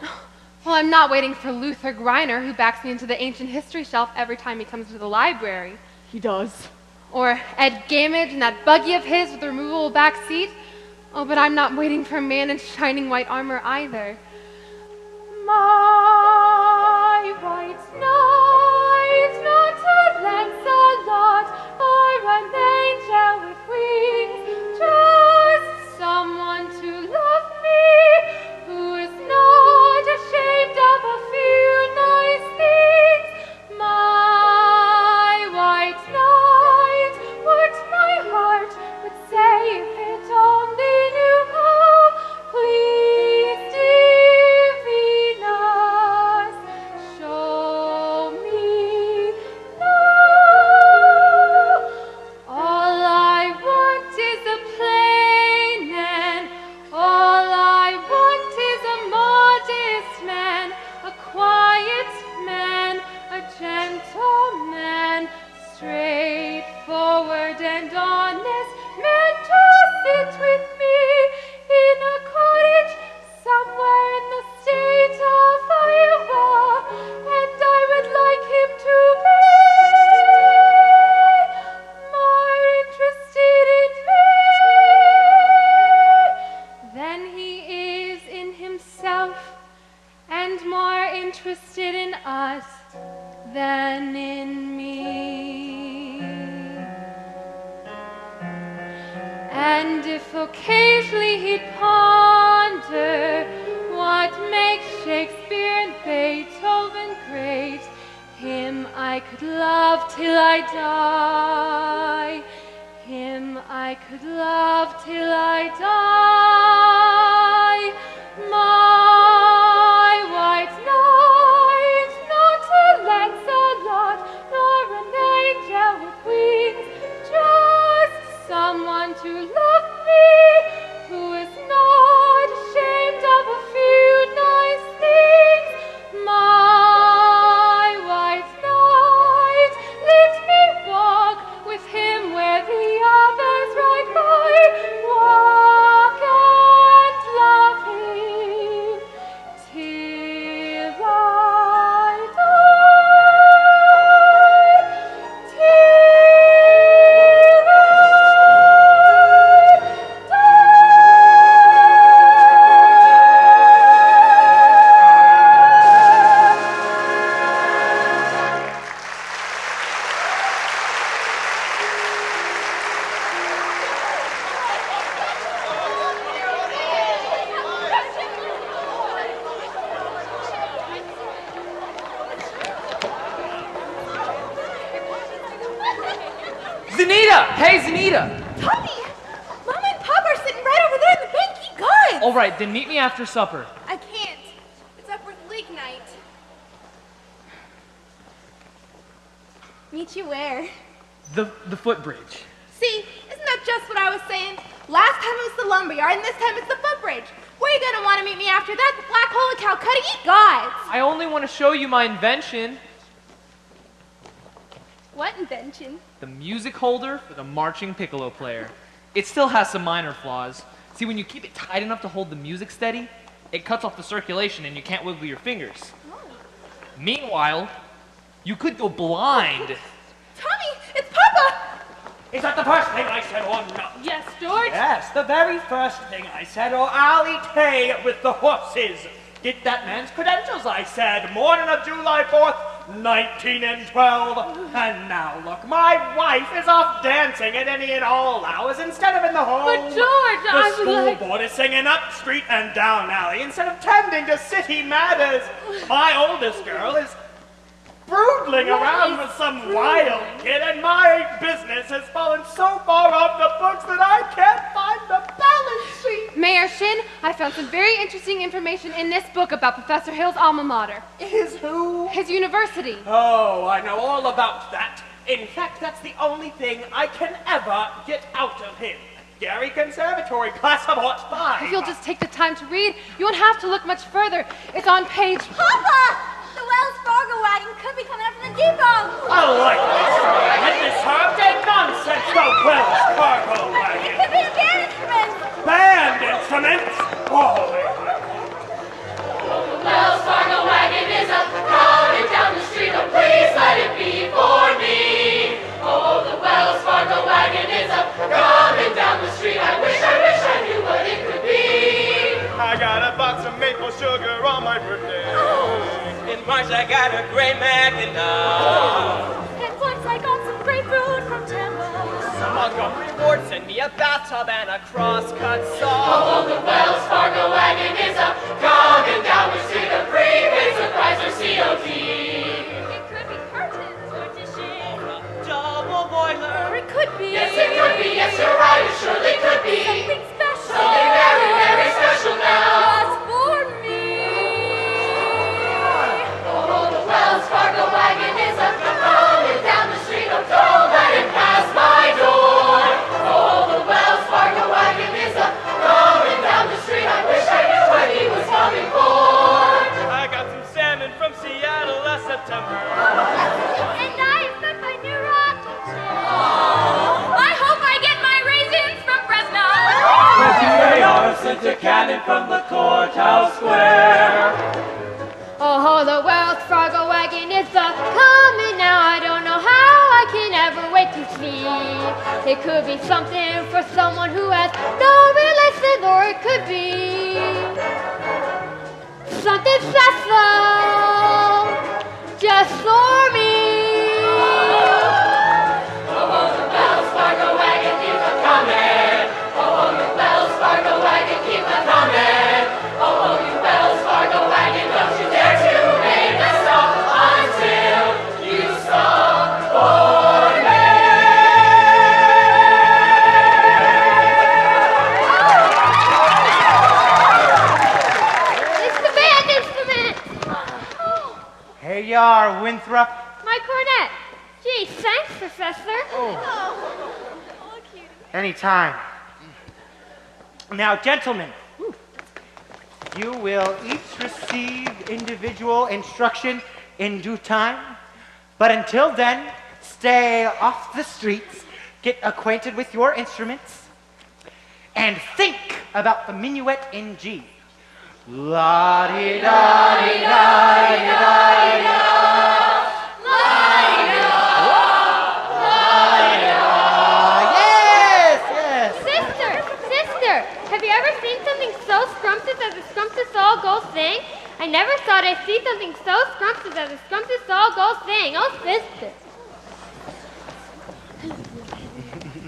Well, I'm not waiting for Luther Greiner, who backs me into the ancient history shelf every time he comes to the library. He does. Or Ed Gamage and that buggy of his with the removable back seat. Oh, but I'm not waiting for a man in shining white armor either. My white knight, not a Lancelot, or an angel with wings, just someone to love me, who is not ashamed of a few nice things. My white knight, what my heart would say if it only knew how. Please, Divinus, show me now. All I want is a plain man. All I want is a modest man, a quiet man, a gentleman, straightforward and honest man to sit with me in a cottage somewhere in the state of Iowa, and I would like him to be more interested in me than he is in himself, and more interested in us than in me. And if occasionally he'd ponder what makes Shakespeare and Beethoven great, him I could love till I die. Him I could love till I die. My white knight, not a Lancelot, nor an angel with wings, just someone to love me, who is not ashamed of a few nice things. My white knight, let me walk with him where the others ride by. Walk and love him till I die. Till I Zanita! Hey, Zanita! Tommy! Mama and Papa are sitting right over there in the bank. Eat guys! All right, then meet me after supper. I can't. It's Upward League night. Meet you where? The footbridge. See, isn't that just what I was saying? Last time it was the lumberyard, and this time it's the footbridge. Where are you gonna want to meet me after that? The Black Hole of Calcutta? Eat guys! I only want to show you my invention. What invention? The music holder for the marching piccolo player. It still has some minor flaws. See, when you keep it tight enough to hold the music steady, it cuts off the circulation and you can't wiggle your fingers. Meanwhile, you could go blind. Tommy, it's Papa! Is that the first thing I said or not? Yes, George? Yes, the very first thing I said, or I'll eat hay with the horses. Get that man's credentials, I said. Morning of July 4th, 1912. And now look, my wife is off dancing at any and all hours instead of in the home. But George, the I would school like... board is singing up street and down alley instead of tending to city matters. My oldest girl is broodling around with some wild kid, and my business has fallen so far off the books that I can't find the balance sheet. Mayor Shin, I found some very interesting information in this book about Professor Hill's alma mater. His who? His university. Oh, I know all about that. In fact, that's the only thing I can ever get out of him. Gary Conservatory, class of what, 5. If you'll just take the time to read, you won't have to look much further. It's on page... Papa! The Wells Fargo wagon could be coming up from the depot. I like this. And this Herb nonsense, the Wells Fargo wagon. It could be a band instrument. Band instruments? Oh, The Wells Fargo wagon is up, coming down the street. Oh, please let it be for me. Oh, the Wells Fargo wagon is up, coming down the street. I wish I knew what it could be. I got a box of maple sugar on my birthday. In March I got a gray Mackinac. And once I got some grapefruit from Tampa. Montgomery Ward sent me a bathtub and a cross-cut saw. Oh, the Wells Fargo wagon is up, coming down the street. A prepaid surprise or COD. It could be curtains or dishes. Double boiler. Or it could be... Yes, it could be. Yes, you're right. It surely could be. Something special. Something very, very special now. Just for me. Oh, the Wells Fargo wagon is up, coming down the street. Oh, don't let him pass my door. Oh, the Wells Fargo wagon is up, coming down the street. I wish I knew what he was coming for. I got some salmon from Seattle last September. And I expect my new rocking chair. I hope I get my raisins from Fresno. They are sent a cannon from the courthouse square. Oh, the Wells Fargo wagon is coming now. I don't know how I can ever wait to see. It could be something for someone who has no relation, or it could be something special. Just a stormy. Oh, the bells, Fargo wagon, keep a coming. Oh, you bells, Fargo wagon, keep a coming. Oh, you bells, Fargo wagon, don't you dare to make a stop until you stop for me. It's the band instrument. Here you are, Winthrop. My cornet. Gee, thanks, Professor. Anytime. Now, gentlemen, you will each receive individual instruction in due time. But until then, stay off the streets, get acquainted with your instruments, and think about the minuet in G. La-di-da-di-da-di-da-di-da. Sister, have you ever seen something so scrumptious as a scrumptious all goes thing? I never thought I'd see something so scrumptious as a scrumptious all goes thing. Oh, sister.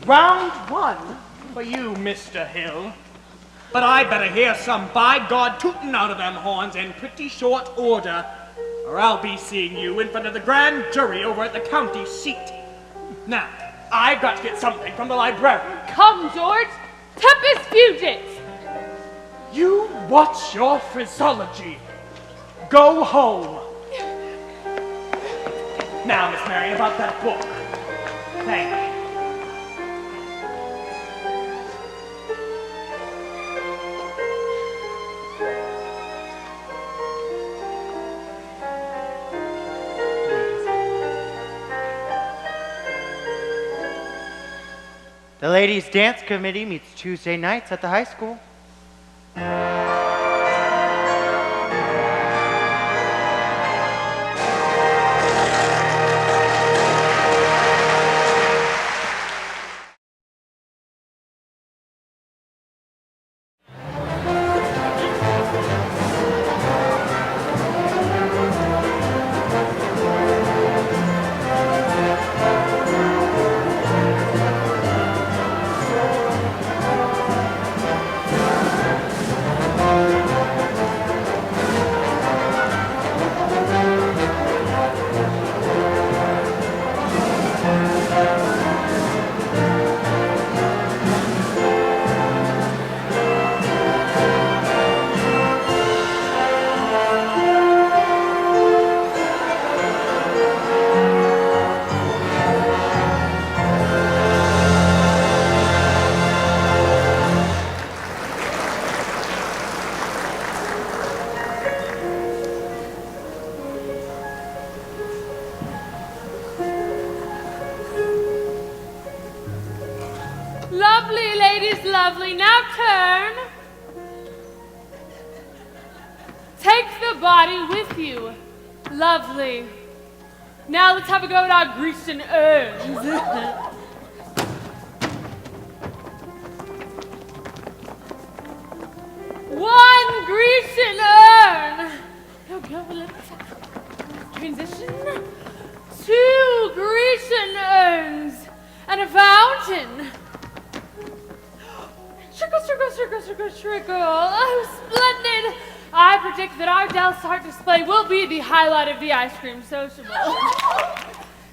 Round one for you, Mr. Hill. But I better hear some by God tootin' out of them horns in pretty short order, or I'll be seeing you in front of the grand jury over at the county seat. Now, I've got to get something from the librarian. Come, George. Tempest fugit. You watch your phraseology. Go home. Now, Miss Marion, about that book. Thank you. The ladies' dance committee meets Tuesday nights at the high school. Lovely, ladies, lovely. Now turn. Take the body with you. Lovely. Now let's have a go at our Grecian urns. One Grecian urn. Now go a little transition. Two Grecian urns and a fountain. Trickle, trickle, trickle, trickle, trickle. Oh, splendid. I predict that our Delsart display will be the highlight of the ice cream sociable.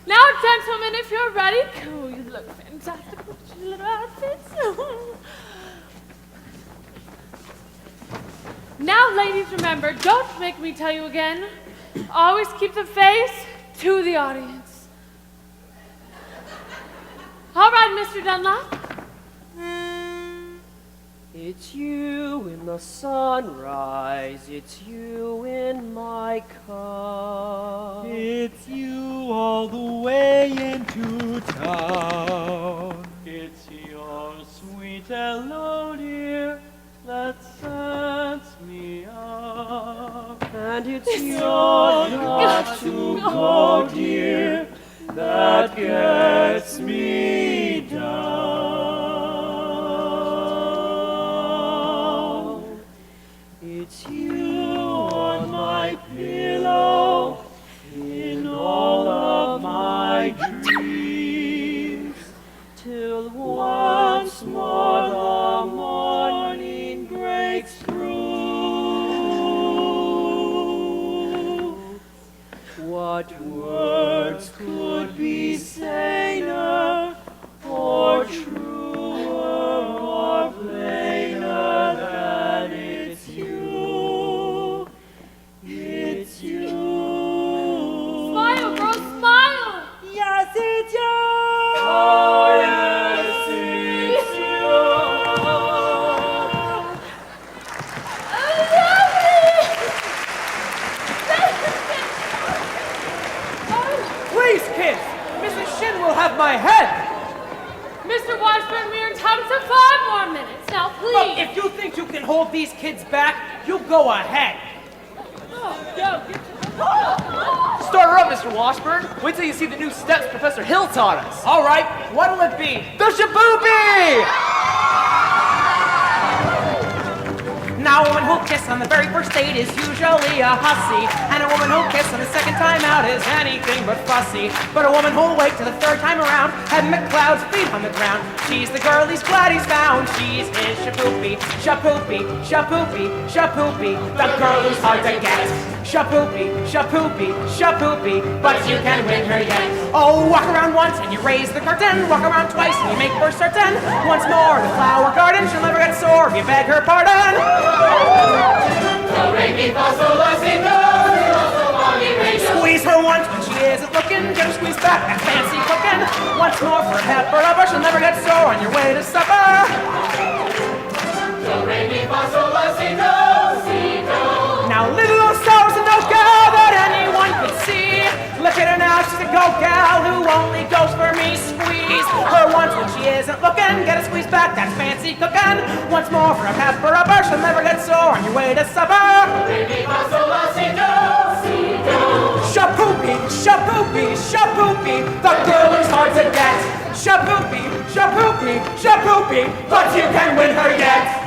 Now, gentlemen, if you're ready. Oh, you look fantastic with your little outfits. Now, ladies, remember, don't make me tell you again. Always keep the face to the audience. All right, Mr. Dunlop. It's you in the sunrise, it's you in my car. It's you all the way into town. It's your sweet hello, dear, that sets me up. And it's your got to go, dear, that gets me down. It's you on my pillow in Words could be saner, or truer, or plainer than it's you. It's you. Smile, girl, smile. Yes, it's you. Oh, yes, it's you. Please, kids! Mrs. Shin will have my head! Mr. Washburn, we're entitled to 5 more minutes. Now, please. Look, if you think you can hold these kids back, you go ahead. Start her up, Mr. Washburn. Wait till you see the new steps Professor Hill taught us. All right, what'll it be? The Shaboopy! Now, a woman who'll kiss on the very first date is usually a hussy, and a woman who'll kiss on the second time out is anything but fussy. But a woman who'll wait till the third time around had McCloud's feet on the ground. She's the girl he's glad he's found. She's his Shaboopy, Shaboopy, Shaboopy, Shaboopy, the girl who's hard to get. Shaboopy, Shaboopy, Shaboopy, but you can win her yet. Oh, walk around once and you raise the curtain. Walk around twice and you make for certain. Once more, the flower garden, she'll never get sore if you beg her pardon. Squeeze her once when she isn't looking. Get her squeezed back, that fancy cooking. Once more for a pepper rubber, she'll never get sore on your way to supper. Now little old Star's a no gal that anyone could see. Look at her now, she's a go gal who only goes for me. Squeeze her once when she isn't looking. Get a squeeze back, that's fancy cooking. Once more for a pepper rubber, she'll never get sore on your way to supper. Shaboopy, Shaboopy, Shaboopy, the girl is hard to get. Shaboopy, Shaboopy, Shaboopy, but you can win her yet.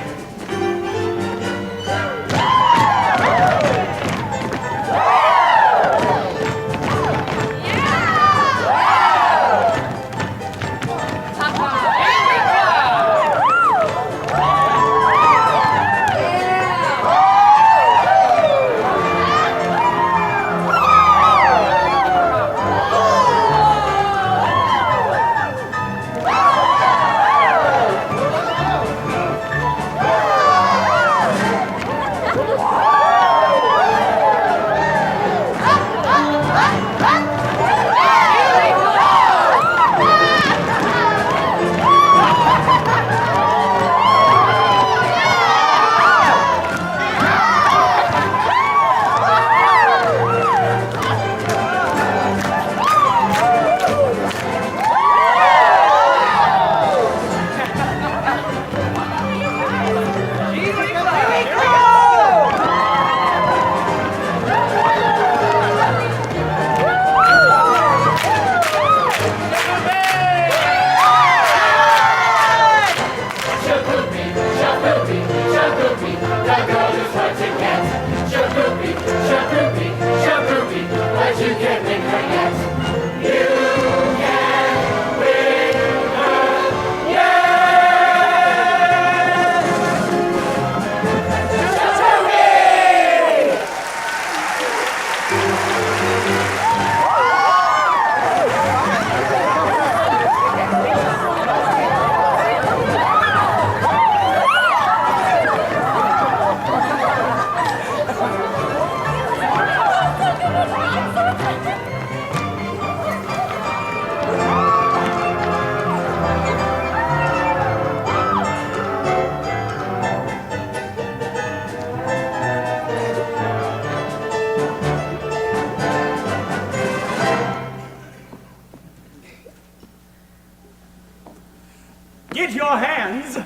Get your hands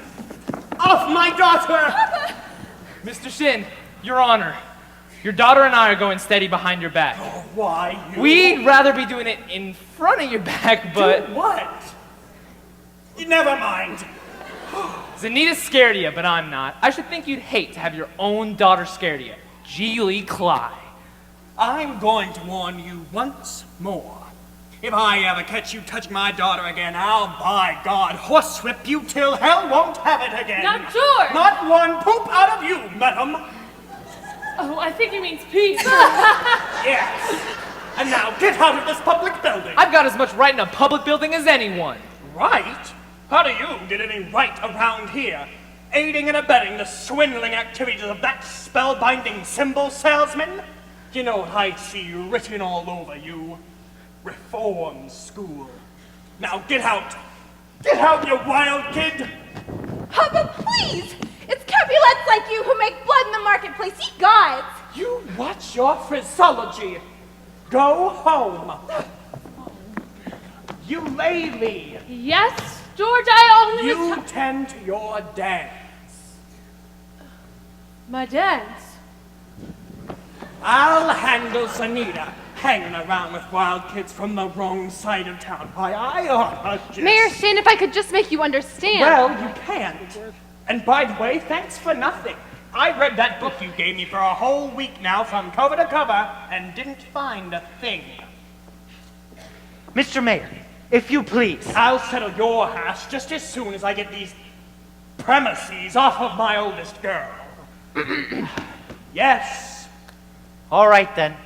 off my daughter! Mr. Shin, Your Honor, your daughter and I are going steady behind your back. Oh, why, you? We'd rather be doing it in front of your back, but... Do what? Never mind. Zanita's scared of you, but I'm not. I should think you'd hate to have your own daughter scared of you. Geely Cly. I'm going to warn you once more. If I ever catch you touching my daughter again, I'll, by God, horsewhip you till hell won't have it again. Now, George! Not one poop out of you, madam. Oh, I think he means peace. Yes. And now get out of this public building. I've got as much right in a public building as anyone. Right? How do you get any right around here? Aiding and abetting the swindling activities of that spellbinding symbol salesman? You know what I see written all over you? Reform school. Now get out! Get out, you wild kid! Oh, but please! It's Capulets like you who make blood in the marketplace. Ye gods! You watch your phraseology. Go home. You lady. Yes, George, I only You tend to your dance. My dance? I'll handle Sanita hanging around with wild kids from the wrong side of town. Why, I ought to just... Mayor Shane, if I could just make you understand. Well, you can't. And by the way, thanks for nothing. I read that book you gave me for a whole week now from cover to cover and didn't find a thing. Mr. Mayor, if you please. I'll settle your hash just as soon as I get these premises off of my oldest girl. Yes. All right, then.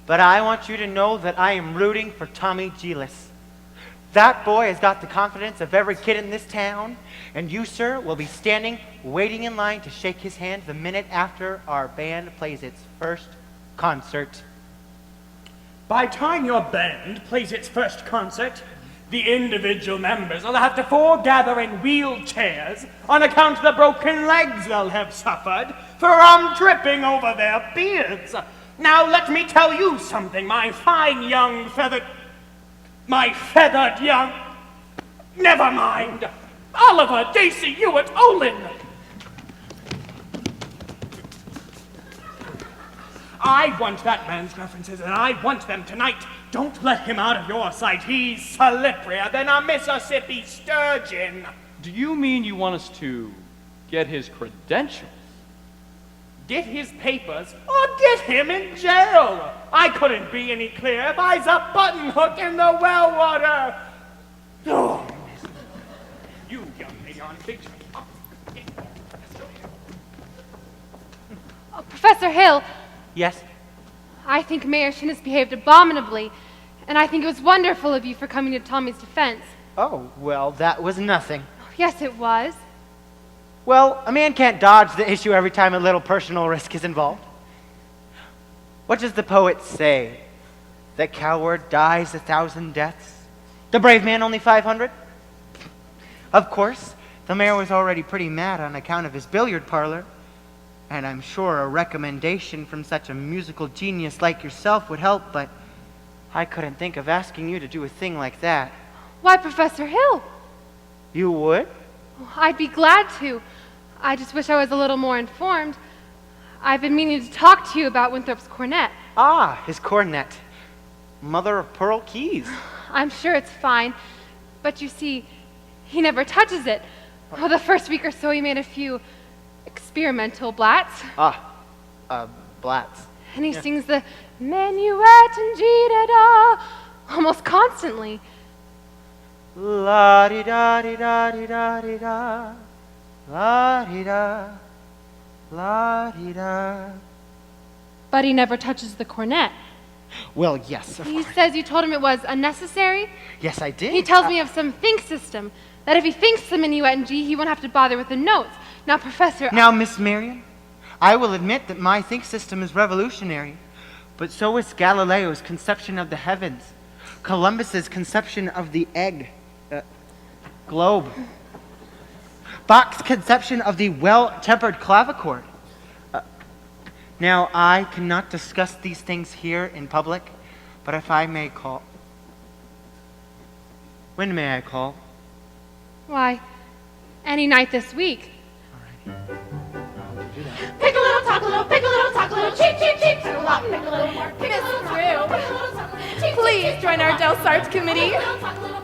But I want you to know that I am rooting for Tommy Giles. That boy has got the confidence of every kid in this town, and you, sir, will be standing, waiting in line to shake his hand the minute after our band plays its first concert. By the time your band plays its first concert, the individual members will have to foregather in wheelchairs on account of the broken legs they'll have suffered from dripping over their beards. Now let me tell you something, my fine young feathered young... Never mind. Oliver Dacey Hewitt Olin. I want that man's references, and I want them tonight. Don't let him out of your sight. He's slipperier than a Mississippi sturgeon. Do you mean you want us to get his credentials? Get his papers, or get him in jail. I couldn't be any clearer if I's a button hook in the well water. Oh, you young lady on big... Oh, Professor Hill, Yes? I think Mayor Shin has behaved abominably, and I think it was wonderful of you for coming to Tommy's defense. Oh, well, that was nothing. Yes, it was. Well, a man can't dodge the issue every time a little personal risk is involved. What does the poet say? The coward dies 1,000 deaths, the brave man only 500? Of course, the mayor was already pretty mad on account of his billiard parlor, and I'm sure a recommendation from such a musical genius like yourself would help, but I couldn't think of asking you to do a thing like that. Why, Professor Hill? You would? I'd be glad to. I just wish I was a little more informed. I've been meaning to talk to you about Winthrop's cornet. Ah, his cornet. Mother of pearl keys. I'm sure it's fine, but you see, he never touches it. Oh, the first week or so he made a few experimental blats. Blats. And he sings the minuet in G-da-da almost constantly. La-di-da-di-da-di-da-di-da. La-di-da. La-di-da. But he never touches the cornet. Well, yes, of He course. says you told him it was unnecessary. Yes, I did. He tells me of some think system, that if he thinks the minuet in G, he won't have to bother with the notes. Now, Professor... Now, Miss Marion, I will admit that my think system is revolutionary, but so is Galileo's conception of the heavens, Columbus's conception of the globe, Bach's conception of the well-tempered clavichord. Now, I cannot discuss these things here in public, but if I may call... When may I call? Why, any night this week. Pick a little, talk a little, pick a little, talk a little, cheep, cheep, cheep, pick a lot, pick a little more, pick a little, Drew. Please join our Del Sarge committee.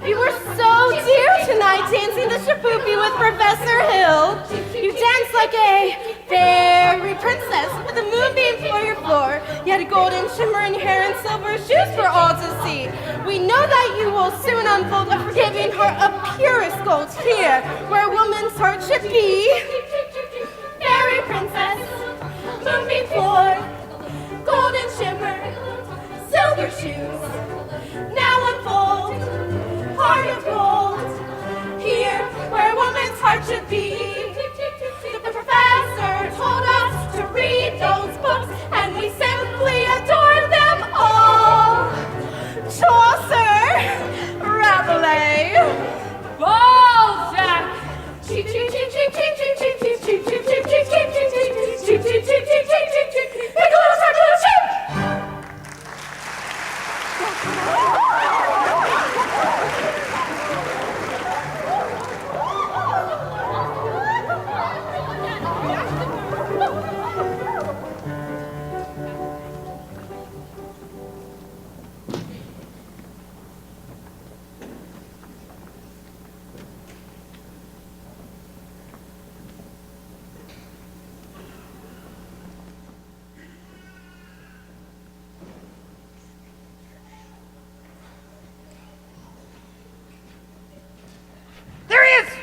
You were so dear tonight dancing the shapoopy with Professor Hill. You danced like a fairy princess with a moonbeam for your floor. You had a golden shimmer in your hair and silver shoes for all to see. We know that you will soon unfold a forgiving heart of purest gold here, where a woman's heart should be. Fairy princess, moonbeam floor, golden shimmer, silver shoes.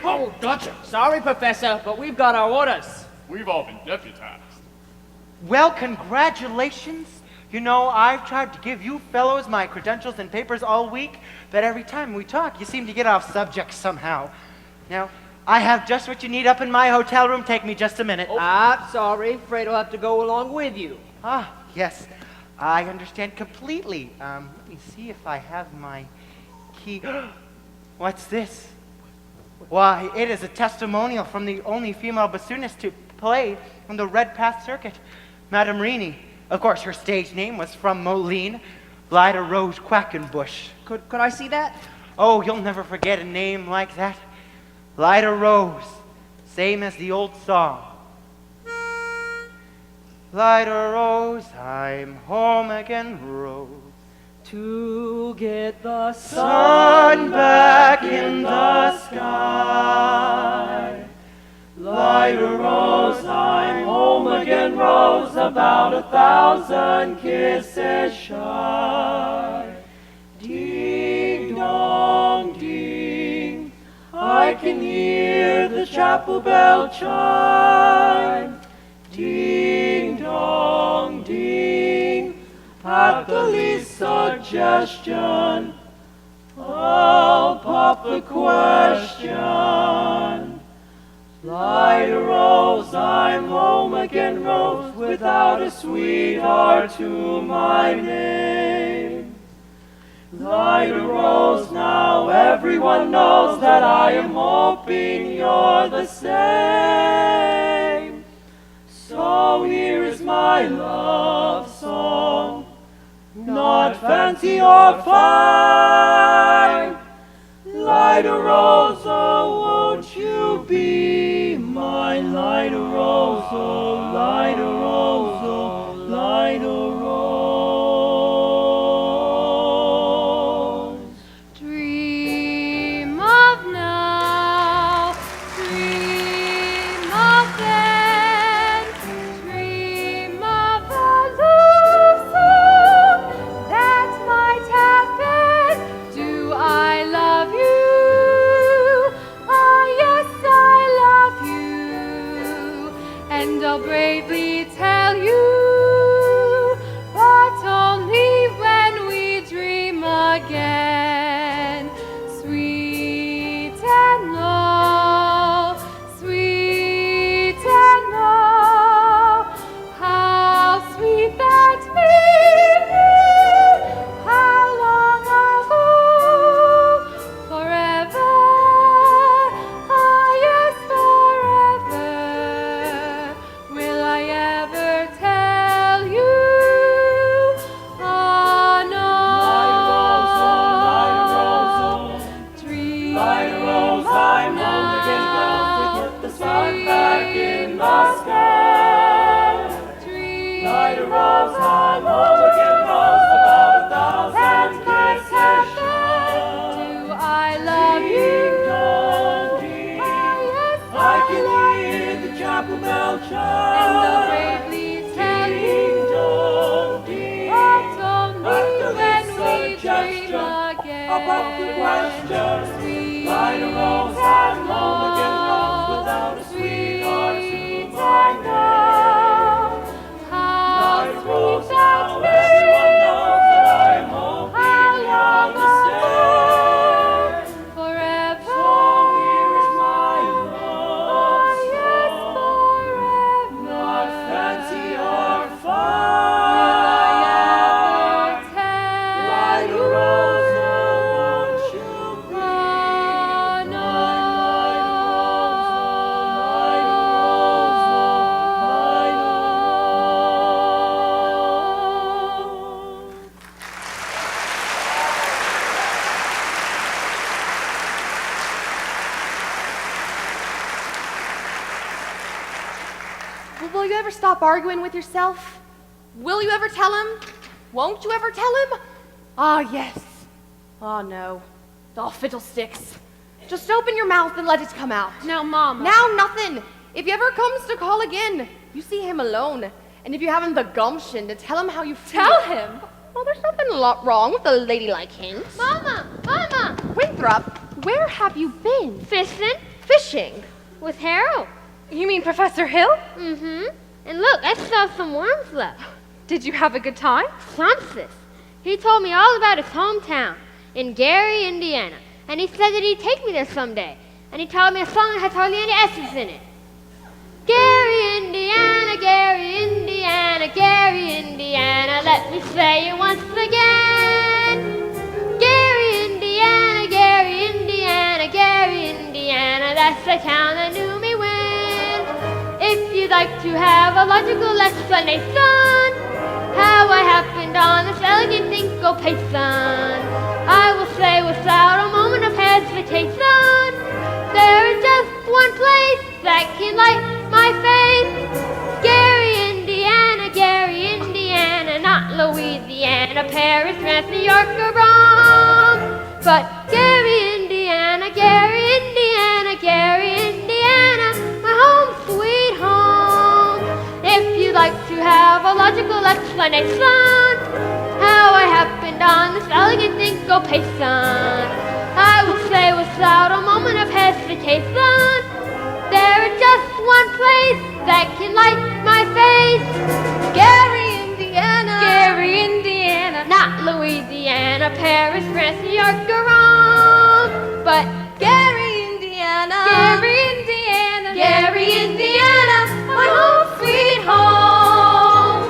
Oh, gotcha. Sorry, Professor, but we've got our orders. We've all been deputized. Well, congratulations. You know, I've tried to give you fellows my credentials and papers all week, but every time we talk, you seem to get off subject somehow. Now, I have just what you need up in my hotel room. Take me just a minute. Sorry. Afraid I'll have to go along with you. Ah, yes. I understand completely. Let me see if I have my key. What's this? Why, it is a testimonial from the only female bassoonist to play on the Red Path circuit, Madame Rini. Of course, her stage name was from Moline, Lyda Rose Quackenbush. Could I see that? Oh, you'll never forget a name like that. Lyda Rose, same as the old song. Lyda Rose, I'm home again, Rose. To get the Sun back in the sky. Lyda Rose, I'm home again, Rose, about 1,000 kisses shy. Ding dong ding, I can hear the chapel bell chime. Ding dong ding, at the least suggestion, I'll pop the question. Lyda Rose, I'm home again, Rose, without a sweetheart to my name. Lyda Rose, now everyone knows that I am hoping you're the same. So here is my love song, not fancy or fine. Lyda Rose, oh, won't you be my Lyda Rose, oh, Lyda Rose, oh, Lyda Rose. Dream of now, dream of then, dream of a love song that might have been. Do I love you? Ah, yes, I love you, and I'll bravely tell you, but only when we dream again. Sweet and low, sweet and low, how sweet that memory, how long ago, forever, ah yes, forever, will I ever tell you? Ah no. Dream Lyda Rose, I'm home again, Rose, with the sun back in the sky. Lyda Rose, I'm home again, Rose, about 1,000 kisses shy. Do I love you? I can hear the chapel bell chime. And I'll bravely tell you, but only when we dream again. I'll pop the question. Lyda Rose, I'm home again, Rose, without a sweetheart to my name. Lyda Rose, now everyone knows that I am hoping you're the same. Forever. So here is my love song, not fancy or fine. Lyda Rose, oh, won't you be my Lyda Will you ever stop arguing with yourself? Will you ever tell him? Won't you ever tell him? Ah, yes. Ah, no. Oh, fiddlesticks. Just open your mouth and let it come out. Now, Mama. Now, nothing. If he ever comes to call again, you see him alone. And if you haven't the gumption to tell him how you feel. Tell him? Well, there's nothing wrong with a lady like him. Mama, Mama, Winthrop, where have you been? Fishing. fishing. With Harold. You mean Professor Hill? Mm-hmm. And look, I still have some worms left. Did you have a good time? Sumpsis. He told me all about his hometown in Gary, Indiana. And he said that he'd take me there someday. And he told me a song that has hardly any S's in it. Gary, Indiana, Gary, Indiana, Gary, Indiana. Let me say it once again. Gary, Indiana, Gary, Indiana, Gary, Indiana. That's the town that knew me when. If you'd like to have a logical explanation, how I happened on this elegant syncopation, I will say without a moment of hesitation, there is just one place that can light my face. Gary, Indiana, Gary, Indiana, not Louisiana, Paris, France, New York, or Rome, but Gary, Indiana, Gary, Indiana, Gary, Indiana, my home sweet home. If you'd like to have a logical explanation, how I happened on this elegant syncopation, I will say without a moment of hesitation, there is just one place that can light my face. Gary, Indiana, Gary, Indiana, not Louisiana, Paris, France, New York, or Rome, but Gary, Indiana, Gary, Indiana, Gary, Indiana, my home sweet home.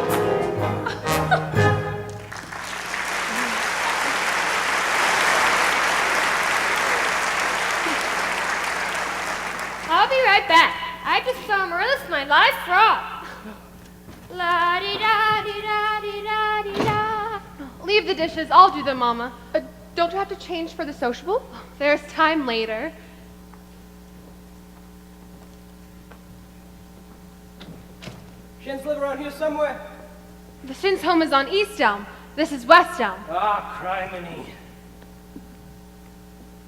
I'll be right back. I just saw Marillus, my live frog. La-di-da-di-da-di-da-di-da. Leave the dishes. I'll do them, Mama. Don't you have to change for the sociable? There's time later. Shins live around here somewhere? The Shin's home is on East Elm. This is West Elm. Ah, criminy.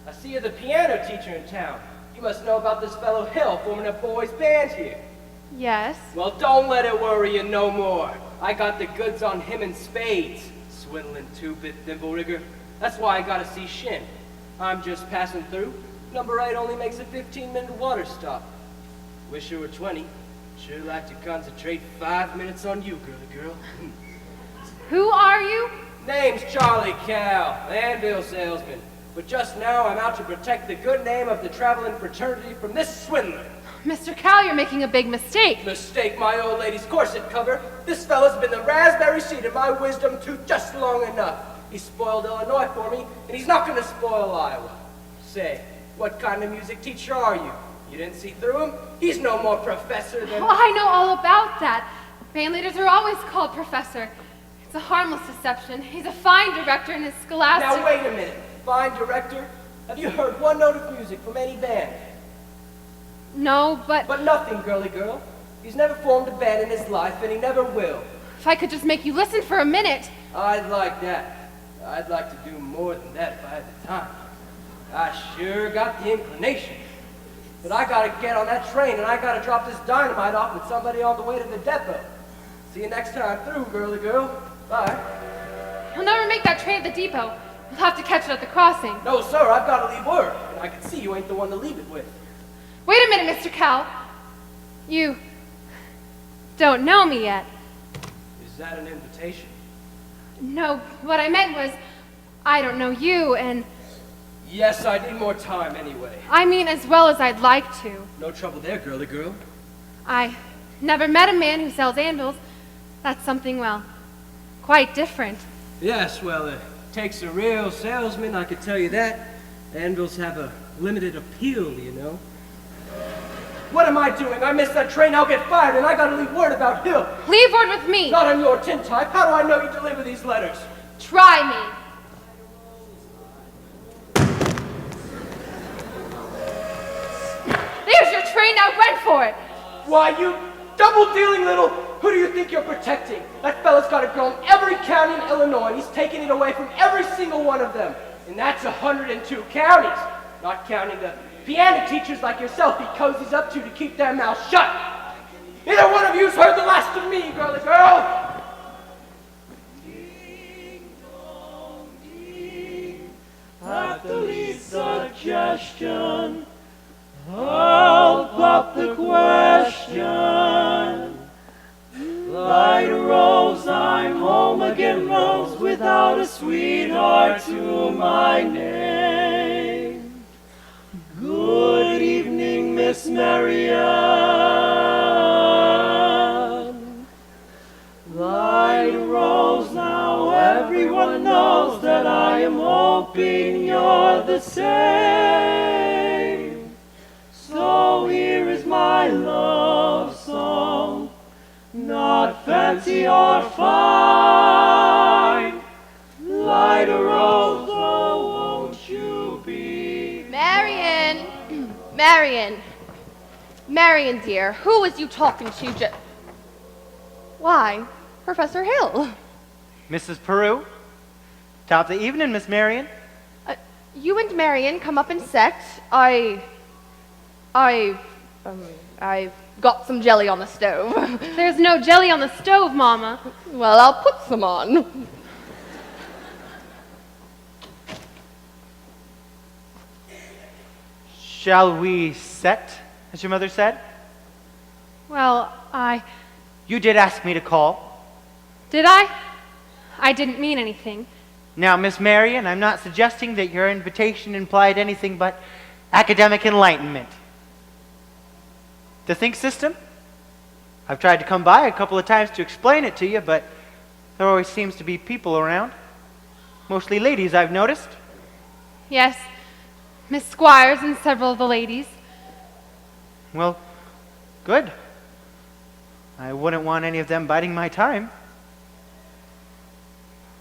I see you're the piano teacher in town. You must know about this fellow Hill forming a boys' band here. Yes. Well, don't let it worry you no more. I got the goods on him in spades. Swindling two-bit thimble rigger. That's why I gotta see Shin. I'm just passing through. Number 8 only makes a 15-minute water stop. Wish you were 20. Sure like to concentrate 5 minutes on you, girly girl. Who are you? Name's Charlie Cal, anvil salesman. But just now I'm out to protect the good name of the traveling fraternity from this swindler. Mr. Cal, you're making a big mistake. Mistake my old lady's corset cover. This fellow's been the raspberry seed of my wisdom tooth just long enough. He spoiled Illinois for me, and he's not gonna spoil Iowa. Say, what kind of music teacher are you? You didn't see through him? He's no more professor than... Oh, I know all about that. Band leaders are always called professor. It's a harmless deception. He's a fine director in his scholastic... Now wait a minute. Fine director? Have you heard one note of music from any band? No, but... But nothing, girly girl. He's never formed a band in his life, and he never will. If I could just make you listen for a minute. I'd like that. I'd like to do more than that if I had the time. I sure got the inclination. But I gotta get on that train, and I gotta drop this dynamite off with somebody on the way to the depot. See you next time through, girly girl. Bye. You'll never make that train at the depot. You'll have to catch it at the crossing. No, sir, I've gotta leave work, and I can see you ain't the one to leave it with. Wait a minute, Mr. Cal. You don't know me yet. Is that an invitation? No, what I meant was, I don't know you, and... Yes, I need more time anyway. I mean as well as I'd like to. No trouble there, girly girl. I never met a man who sells anvils. That's something, well, quite different. Yes, well, it takes a real salesman, I can tell you that. Anvils have a limited appeal, you know. What am I doing? I missed that train, I'll get fired, and I gotta leave word about Hill. Leave word with me. Not on your tintype. How do I know you deliver these letters? Try me. There's your train, now run for it. Why, you double-dealing little... Who do you think you're protecting? That fella's got a girl in every county in Illinois, and he's taking it away from every single one of them. And that's 102 counties. Not counting the piano teachers like yourself he cozies up to keep their mouths shut. Neither one of you's heard the last of me, girly girl. At the least suggestion of Light a rose, I'm home again, Rose, without a sweetheart to my name. Good evening, Miss Marianne. Light a rose now, everyone knows that I am hoping you're the same. So here is my love song, not fancy or fine. Light a rose, oh, won't you be Marion! Marion! Marion, dear, who was you talking to just... Why, Professor Hill. Mrs. Peru? Top of the evening, Miss Marion. You and Marion come up in sect. I've got some jelly on the stove. There's no jelly on the stove, Mama. Well, I'll put some on. Shall we set, as your mother said? Well, You did ask me to call. Did I? I didn't mean anything. Now, Miss Marion, I'm not suggesting that your invitation implied anything but academic enlightenment. The think system? I've tried to come by a couple of times to explain it to you, but there always seems to be people around. Mostly ladies, I've noticed. Yes, Miss Squires and several of the ladies. Well, good. I wouldn't want any of them biding my time.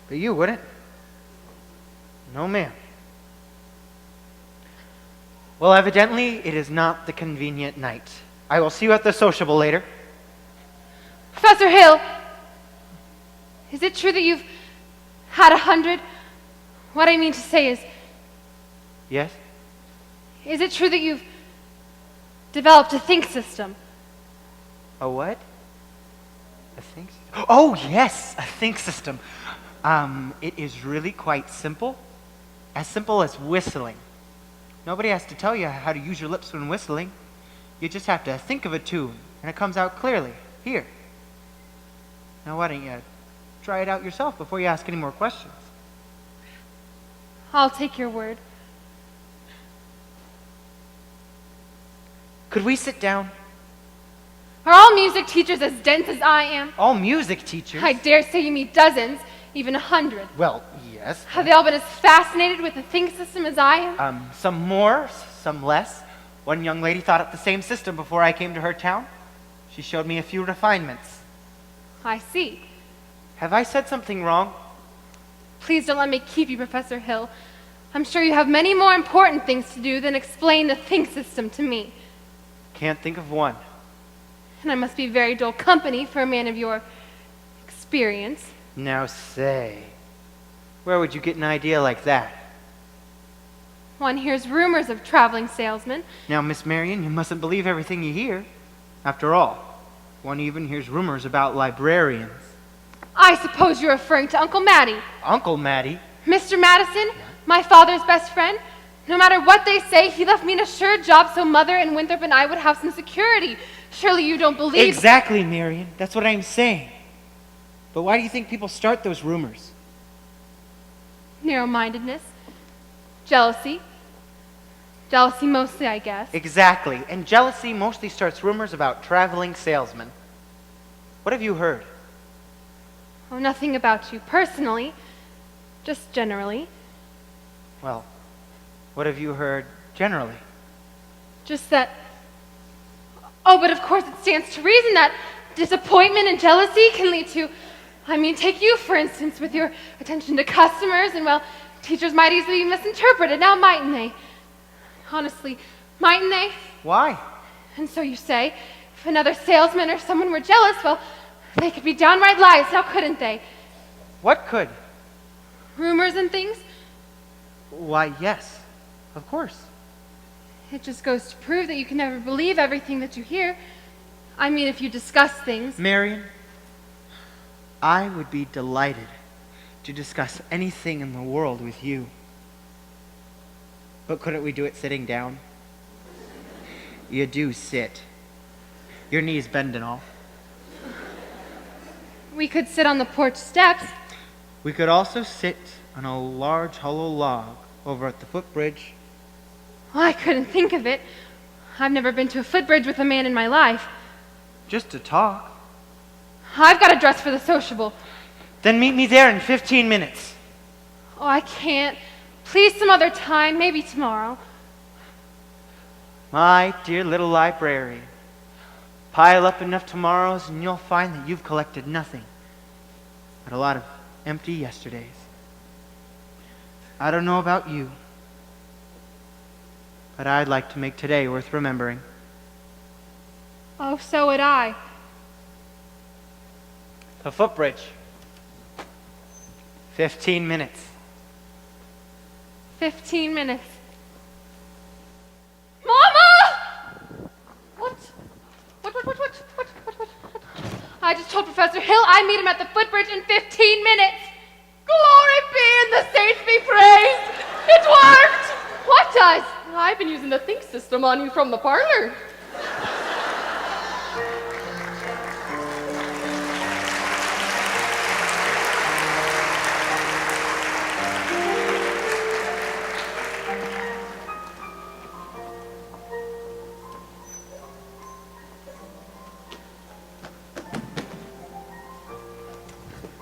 But you wouldn't. No, ma'am. Well, evidently, it is not the convenient night. I will see you at the sociable later. Professor Hill, is it true that you've had 100? What I mean to say is, Yes? is it true that you've developed a think system? A what? A think system? Oh, yes, a think system. It is really quite simple. As simple as whistling. Nobody has to tell you how to use your lips when whistling. You just have to think of a tune, and it comes out clearly. Here. Now, why don't you try it out yourself before you ask any more questions? I'll take your word. Could we sit down? Are all music teachers as dense as I am? All music teachers? I dare say you meet dozens, even 100. Well, yes. Have they all been as fascinated with the think system as I am? Some more, some less. One young lady thought up the same system before I came to her town. She showed me a few refinements. I see. Have I said something wrong? Please don't let me keep you, Professor Hill. I'm sure you have many more important things to do than explain the think system to me. Can't think of one. And I must be very dull company for a man of your experience. Now say, where would you get an idea like that? One hears rumors of traveling salesmen. Now, Miss Marion, you mustn't believe everything you hear. After all, one even hears rumors about librarians. I suppose you're referring to Uncle Matty. Uncle Matty? Mr. Madison, my father's best friend. No matter what they say, he left me an assured job so Mother and Winthrop and I would have some security. Surely you don't believe... Exactly, Marion. That's what I'm saying. But why do you think people start those rumors? Narrow-mindedness. Jealousy. Jealousy mostly, I guess. Exactly. And jealousy mostly starts rumors about traveling salesmen. What have you heard? Oh, nothing about you personally. Just generally. Well, what have you heard generally? Just that... Oh, but of course it stands to reason that disappointment and jealousy can lead to... I mean, take you, for instance, with your attention to customers, and, well, teachers might easily be misinterpreted, now mightn't they? Honestly, mightn't they? Why? And so you say, if another salesman or someone were jealous, well, they could be downright lies, now couldn't they? What could? Rumors and things? Why, yes, of course. It just goes to prove that you can never believe everything that you hear. I mean, if you discuss things. Marion, I would be delighted to discuss anything in the world with you. But couldn't we do it sitting down? You do sit. Your knees bend and all. We could sit on the porch steps. We could also sit on a large hollow log over at the footbridge. Well, I couldn't think of it. I've never been to a footbridge with a man in my life. Just to talk. I've got to dress for the sociable. Then meet me there in 15 minutes. Oh, I can't. Please, some other time, maybe tomorrow. My dear little librarian, pile up enough tomorrows and you'll find that you've collected nothing but a lot of empty yesterdays. I don't know about you, but I'd like to make today worth remembering. Oh, so would I. The footbridge. 15 minutes. 15 minutes. Mama! What? I just told Professor Hill I'd meet him at the footbridge in 15 minutes. Glory be and the saints be praised! It worked! What does? I've been using the think system on you from the parlor.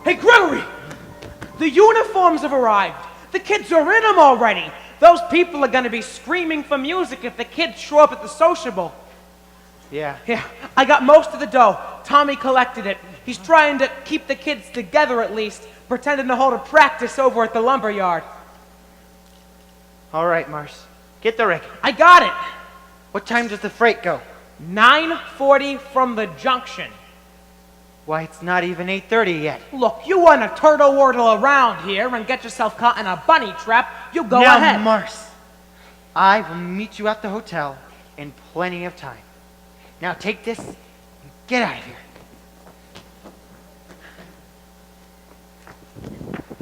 Hey, Gregory! The uniforms have arrived. The kids are in them already. Those people are going to be screaming for music if the kids show up at the sociable. Yeah. Yeah, I got most of the dough. Tommy collected it. He's trying to keep the kids together at least, pretending to hold a practice over at the lumber yard. All right, Mars. Get the rig. I got it. What time does the freight go? 9:40 from the junction. Why, it's not even 8:30 yet. Look, you want to turtle wordle around here and get yourself caught in a bunny trap, you go ahead. Now, Mars, I will meet you at the hotel in plenty of time. Now take this and get out of here.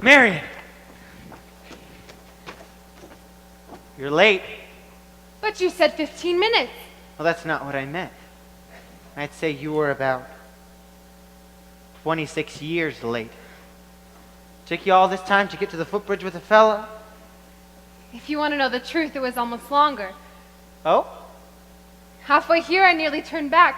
Marion! You're late. But you said 15 minutes. Well, that's not what I meant. I'd say you were about 26 years late. Took you all this time to get to the footbridge with a fella? If you want to know the truth, it was almost longer. Oh? Halfway here, I nearly turned back.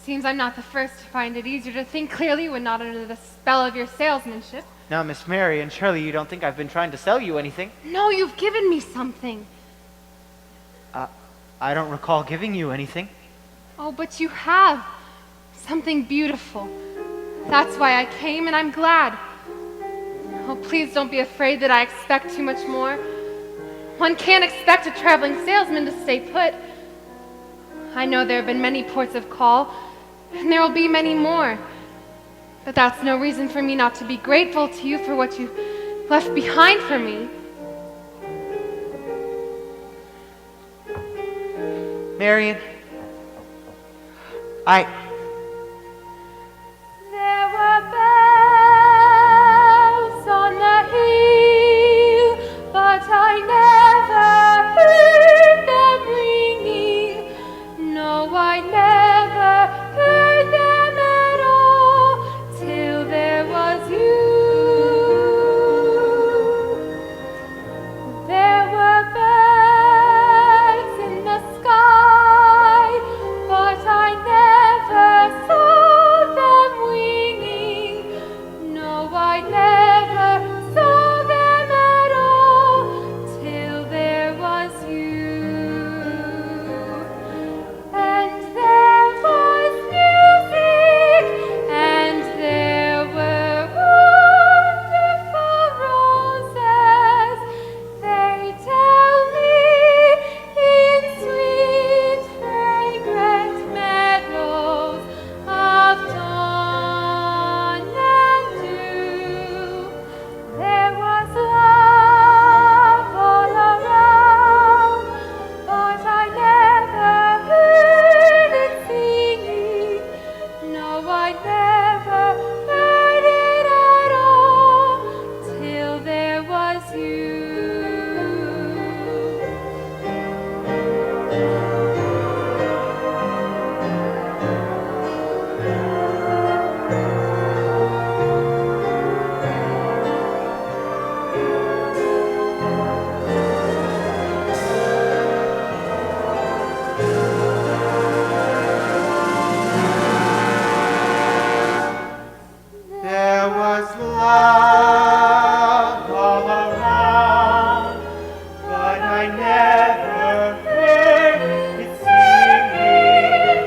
Seems I'm not the first to find it easier to think clearly when not under the spell of your salesmanship. Now, Miss Marion, surely you don't think I've been trying to sell you anything? No, you've given me something. I don't recall giving you anything. Oh, but you have. Something beautiful. That's why I came, and I'm glad. Oh, please don't be afraid that I expect too much more. One can't expect a traveling salesman to stay put. I know there have been many ports of call, and there will be many more. But that's no reason for me not to be grateful to you for what you left behind for me. Marion, There were bells on the hill, but I never heard them ringing. No, I never heard them at all till there was you. There were birds in the sky, but I never was love all around, but I never heard it singing.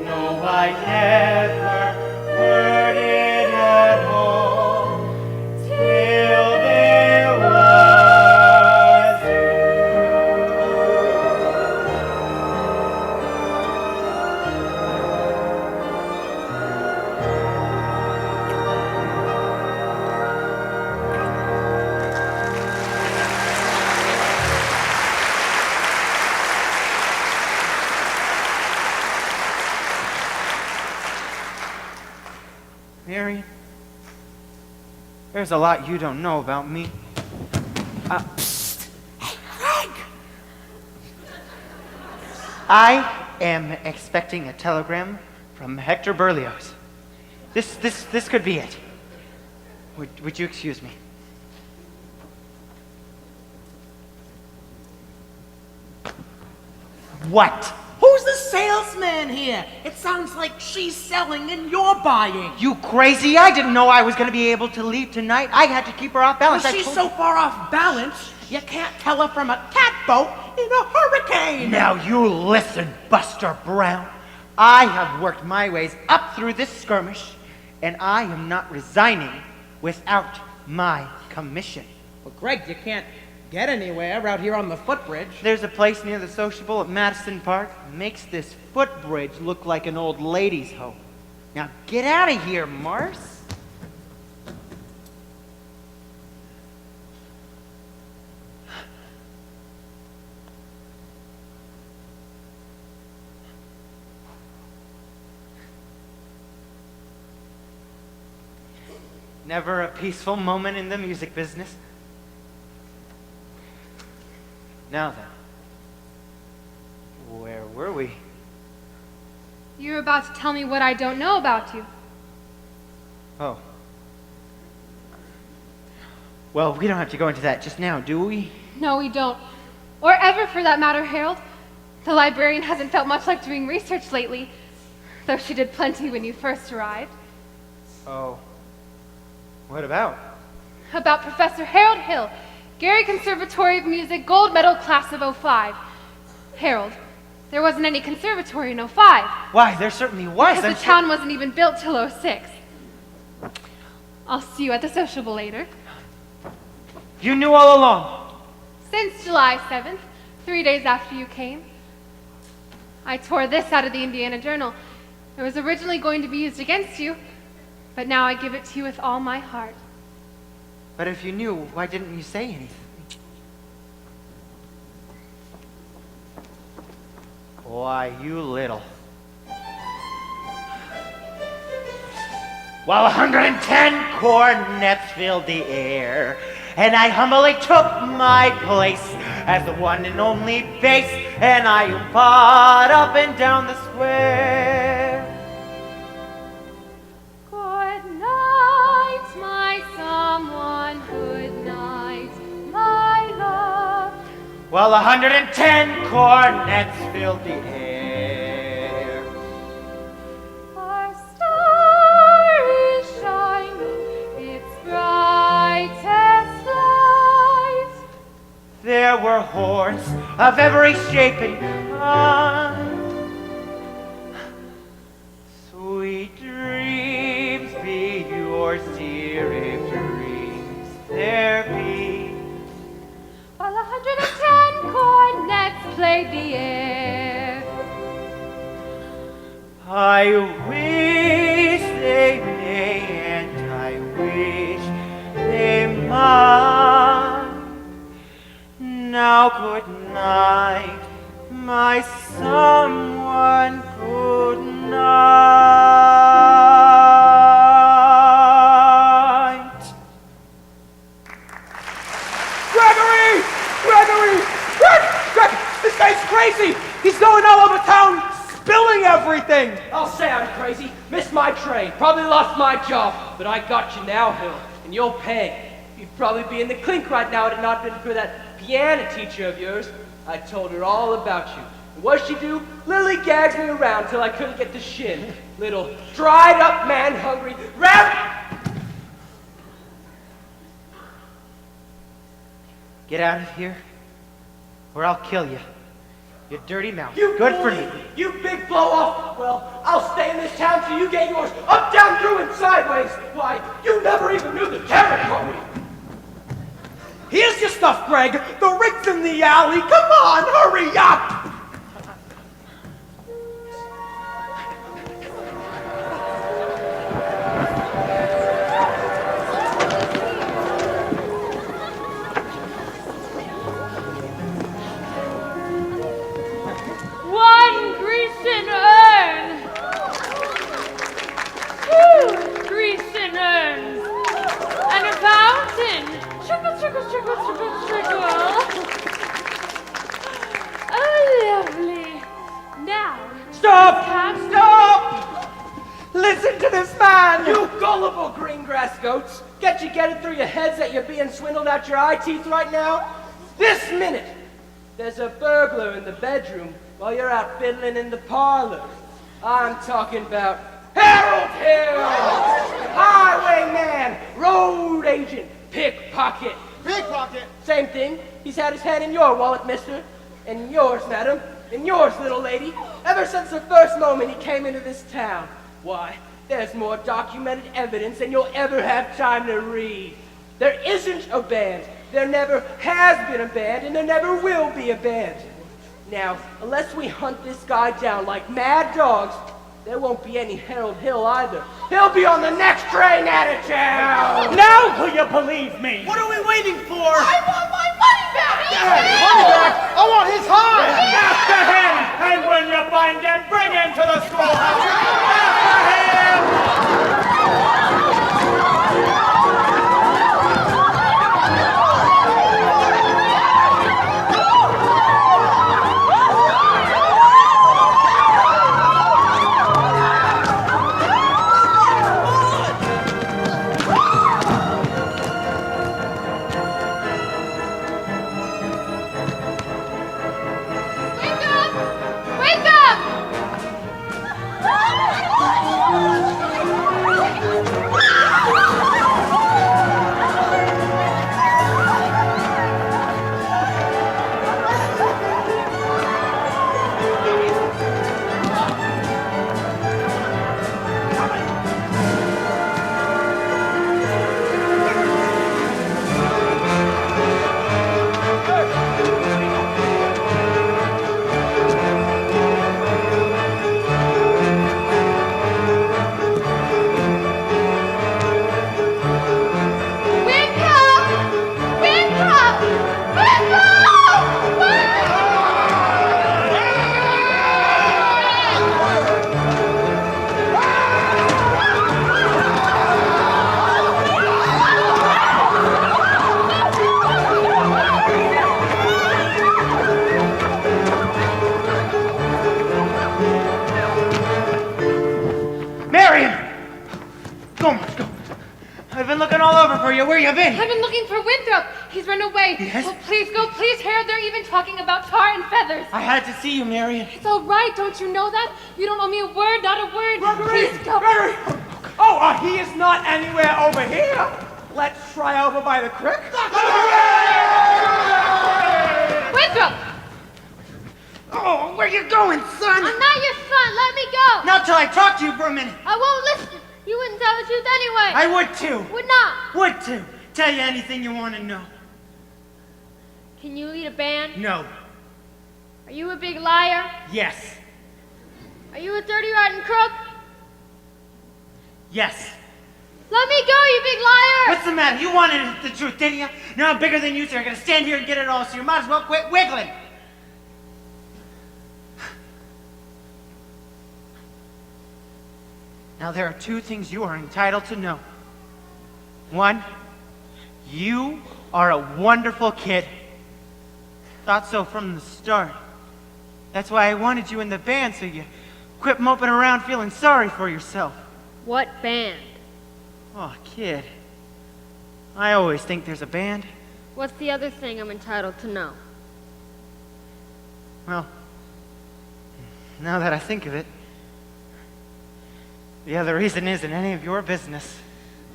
No, I never heard it at all, till there was you. Marion, there's a lot you don't know about me. Psst. Hey, Craig! I am expecting a telegram from Hector Berlioz. This could be it. Would you excuse me? What? Who's the salesman here? It sounds like she's selling and you're buying. You crazy? I didn't know I was going to be able to leave tonight. I had to keep her off balance. Well, she's so far off balance, you can't tell her from a catboat in a hurricane. Now you listen, Buster Brown. I have worked my ways up through this skirmish, and I am not resigning without my commission. Well, Greg, you can't get anywhere out here on the footbridge. There's a place near the sociable at Madison Park. Makes this footbridge look like an old lady's home. Now get out of here, Mars. Never a peaceful moment in the music business. Now then, where were we? You're about to tell me what I don't know about you. Oh. Well, we don't have to go into that just now, do we? No, we don't. Or ever, for that matter, Harold. The librarian hasn't felt much like doing research lately, though she did plenty when you first arrived. Oh. What about? About Professor Harold Hill, Gary Conservatory of Music, gold medal class of '05. Harold, there wasn't any conservatory in '05. Why, there certainly was. Because the town wasn't even built till '06. I'll see you at the sociable later. You knew all along. Since July 7th, 3 days after you came. I tore this out of the Indiana Journal. It was originally going to be used against you, but now I give it to you with all my heart. But if you knew, why didn't you say anything? Why, you little. While 110 cornets filled the air, and I humbly took my place as the one and only bass, and I fought up and down the square. Good night, my someone, good night, my love. While 110 cornets filled the air. Our star is shining its brightest light. There were horns of every shape and kind. Sweet dreams be yours, dear, if dreams there be. While 110 cornets played the air. I wish they may, and I wish they might. Now good night, my someone, good night. Gregory! Gregory! Greg! This guy's crazy! He's going all over town, spilling everything! I'll say I'm crazy. Missed my train. Probably lost my job. But I got you now, Hill. And you'll pay. You'd probably be in the clink right now had it not been for that piano teacher of yours. I told her all about you. And what'd she do? Lily gagged me around till I couldn't get the shin. Little dried up man hungry. Get out of here, or I'll kill you. You dirty mouth. You Good bully, for you. You big blow-off. Well, I'll stay in this town till you get yours up, down, through, and sideways. Why, you never even knew the territory. Here's your stuff, Greg. The rig's in the alley. Come on, hurry up! One Grecian urn. Two Grecian urns. And a fountain. Trickle, trickle, trickle, trickle, trickle. Oh, lovely. Now. Stop! Stop! Listen to this man! You gullible green grass goats. Get it through your heads that you're being swindled out your eye teeth right now? This minute, there's a burglar in the bedroom while you're out fiddling in the parlor. I'm talking about Harold Hill! Highwayman, road agent, pickpocket. Pickpocket? Same thing. He's had his hand in your wallet, mister. And yours, madam. And yours, little lady. Ever since the first moment he came into this town. Why, there's more documented evidence than you'll ever have time to read. There isn't a band. There never has been a band, and there never will be a band. Now, unless we hunt this guy down like mad dogs, there won't be any Harold Hill either. He'll be on the next train out of town! Now will you believe me? What are we waiting for? I want my money back! Money back! I want his hide! After him! And when you find him, bring him to the schoolhouse! After him! Wake up! I've been looking all over for you. Where you been? I've been looking for Winthrop. He's run away. Yes? Oh, please go, please, Harold. They're even talking about tar and feathers. I had to see you, Marion. It's all right. Don't you know that? You don't owe me a word, not a word. Gregory! Please go. Gregory! Oh, he is not anywhere over here. Let's try over by the creek. Winthrop! Oh, where you going, son? I'm not your son. Let me go. Not till I talk to you for a minute. I won't listen. You wouldn't tell the truth anyway. I would too. Would not. Would too. Tell you anything you want to know. Can you lead a band? No. Are you a big liar? Yes. Are you a dirty, rotten crook? Yes. Let me go, you big liar! What's the matter? You wanted the truth, didn't you? Now I'm bigger than you, so you're gonna stand here and get it all, so you might as well quit wiggling. Now there are two things you are entitled to know. One, you are a wonderful kid. Thought so from the start. That's why I wanted you in the band, so you quit moping around feeling sorry for yourself. What band? Oh, kid. I always think there's a band. What's the other thing I'm entitled to know? Well, now that I think of it, the other reason isn't any of your business.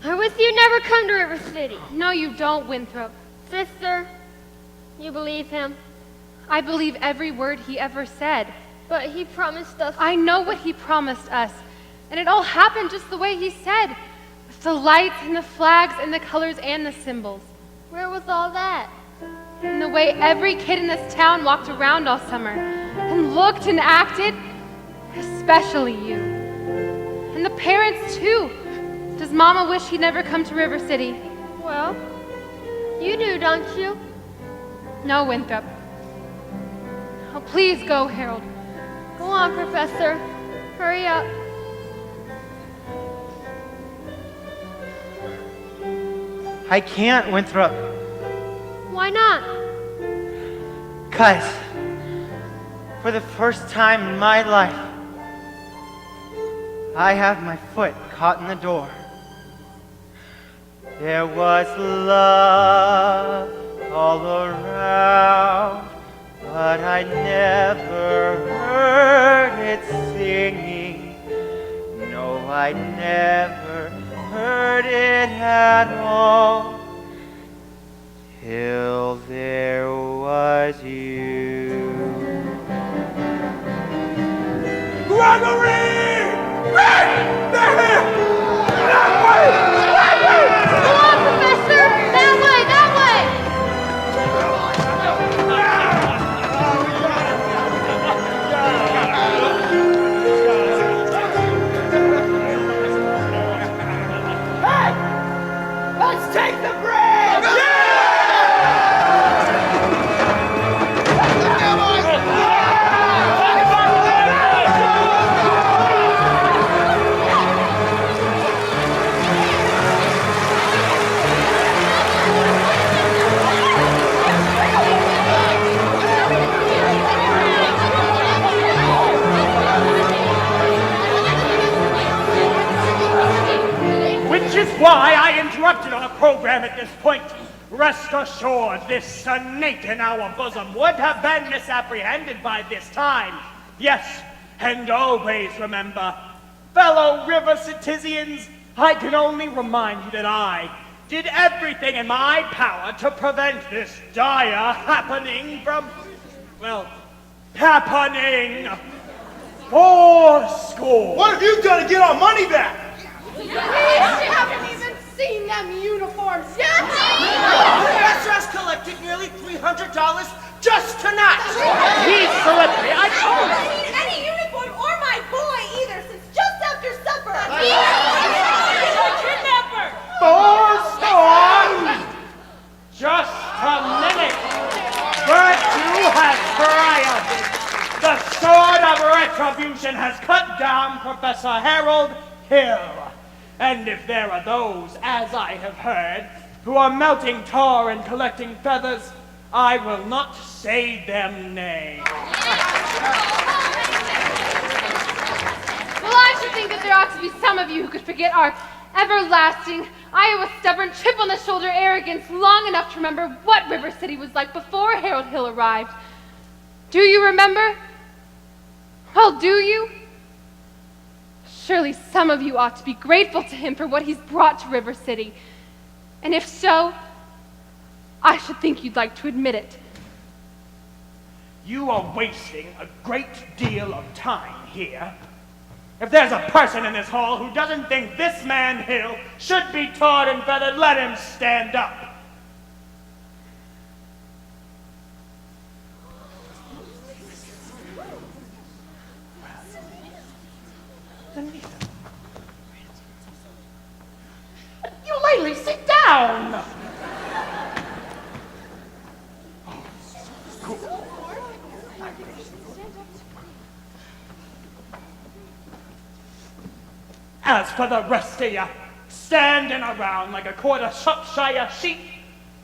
I wish you never come to River City. No, you don't, Winthrop. Sister, You believe him? I believe every word he ever said. But he promised us. I know what he promised us. And it all happened just the way he said. With the lights and the flags and the colors and the symbols. Where was all that? And the way every kid in this town walked around all summer and looked and acted, especially you. And the parents too. Does Mama wish he'd never come to River City? Well, you do, don't you? No, Winthrop. Oh, please go, Harold. Go on, Professor. Hurry up. I can't, Winthrop. Why not? 'Cause for the first time in my life, I have my foot caught in the door. There was love all around, but I never heard it singing. No, I never heard it at all, till there was you. Gregory! Right! There! Go on, Professor! That way, that way! Hey! Let's take the bridge! Which is why I interrupted our program at this point. Rest assured, this snake in our bosom would have been misapprehended by this time. Yes, and always remember, fellow River Citizens, I can only remind you that I did everything in my power to prevent this dire happening from, well, happening. Fourscore. What have you done to get our money back? We haven't even seen them uniforms yet! The professor has collected nearly $300 just tonight! He's slippery, I don't need any uniform or my boy either since just after supper! He's a kidnapper! Fourscore! Just a minute! Virtue has triumphed! The sword of retribution has cut down Professor Harold Hill. And if there are those, as I have heard, who are melting tar and collecting feathers, I will not say them nay. Well, I should think that there ought to be some of you who could forget our everlasting, Iowa stubborn, chip-on-the-shoulder arrogance long enough to remember what River City was like before Harold Hill arrived. Do you remember? Well, do you? Surely some of you ought to be grateful to him for what he's brought to River City. And if so, I should think you'd like to admit it. You are wasting a great deal of time here. If there's a person in this hall who doesn't think this man Hill should be tarred and feathered, let him stand up. You lady, sit down! As for the rest of you, standing around like a quarter Shropshire sheep,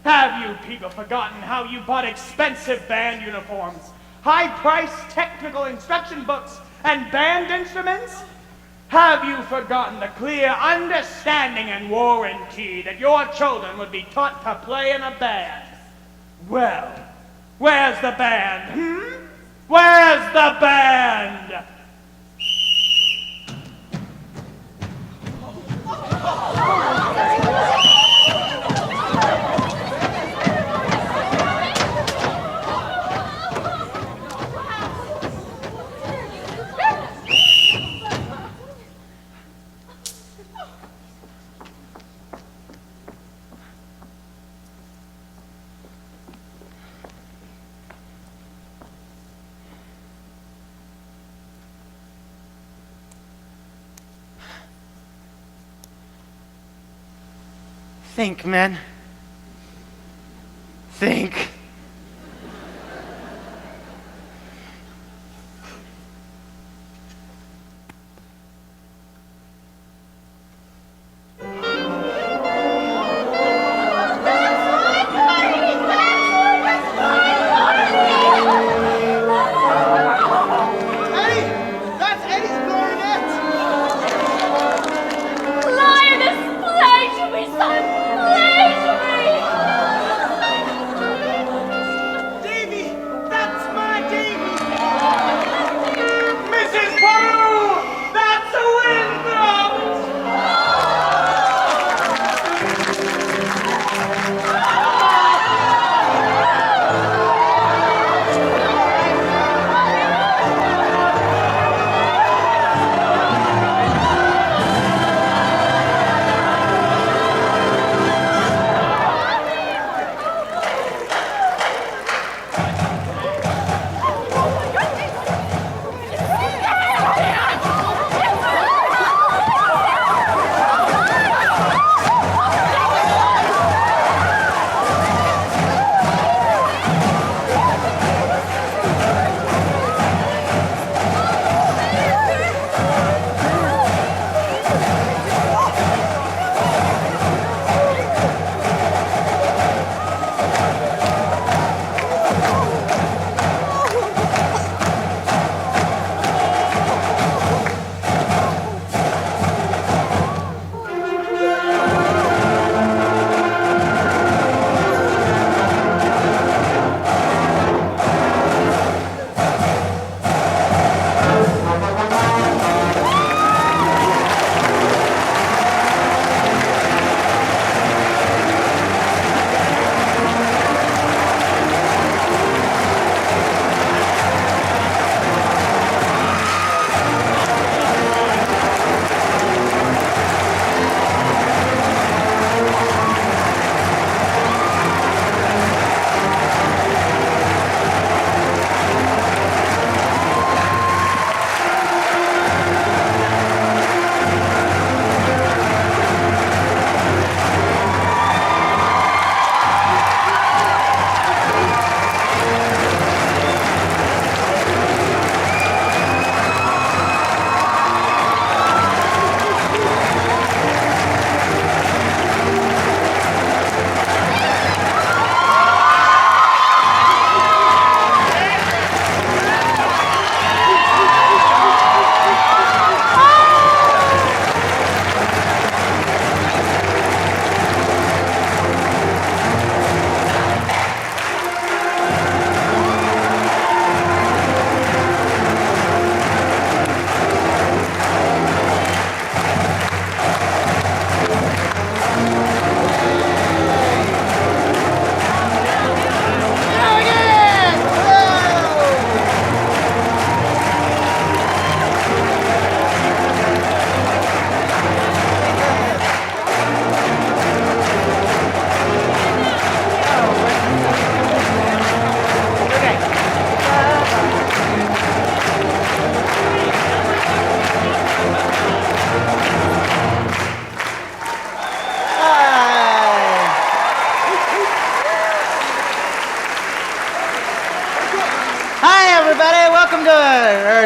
have you people forgotten how you bought expensive band uniforms, high-priced technical instruction books, and band instruments? Have you forgotten the clear understanding and warranty that your children would be taught to play in a band? Well, where's the band, Where's the band? Think, men. Think.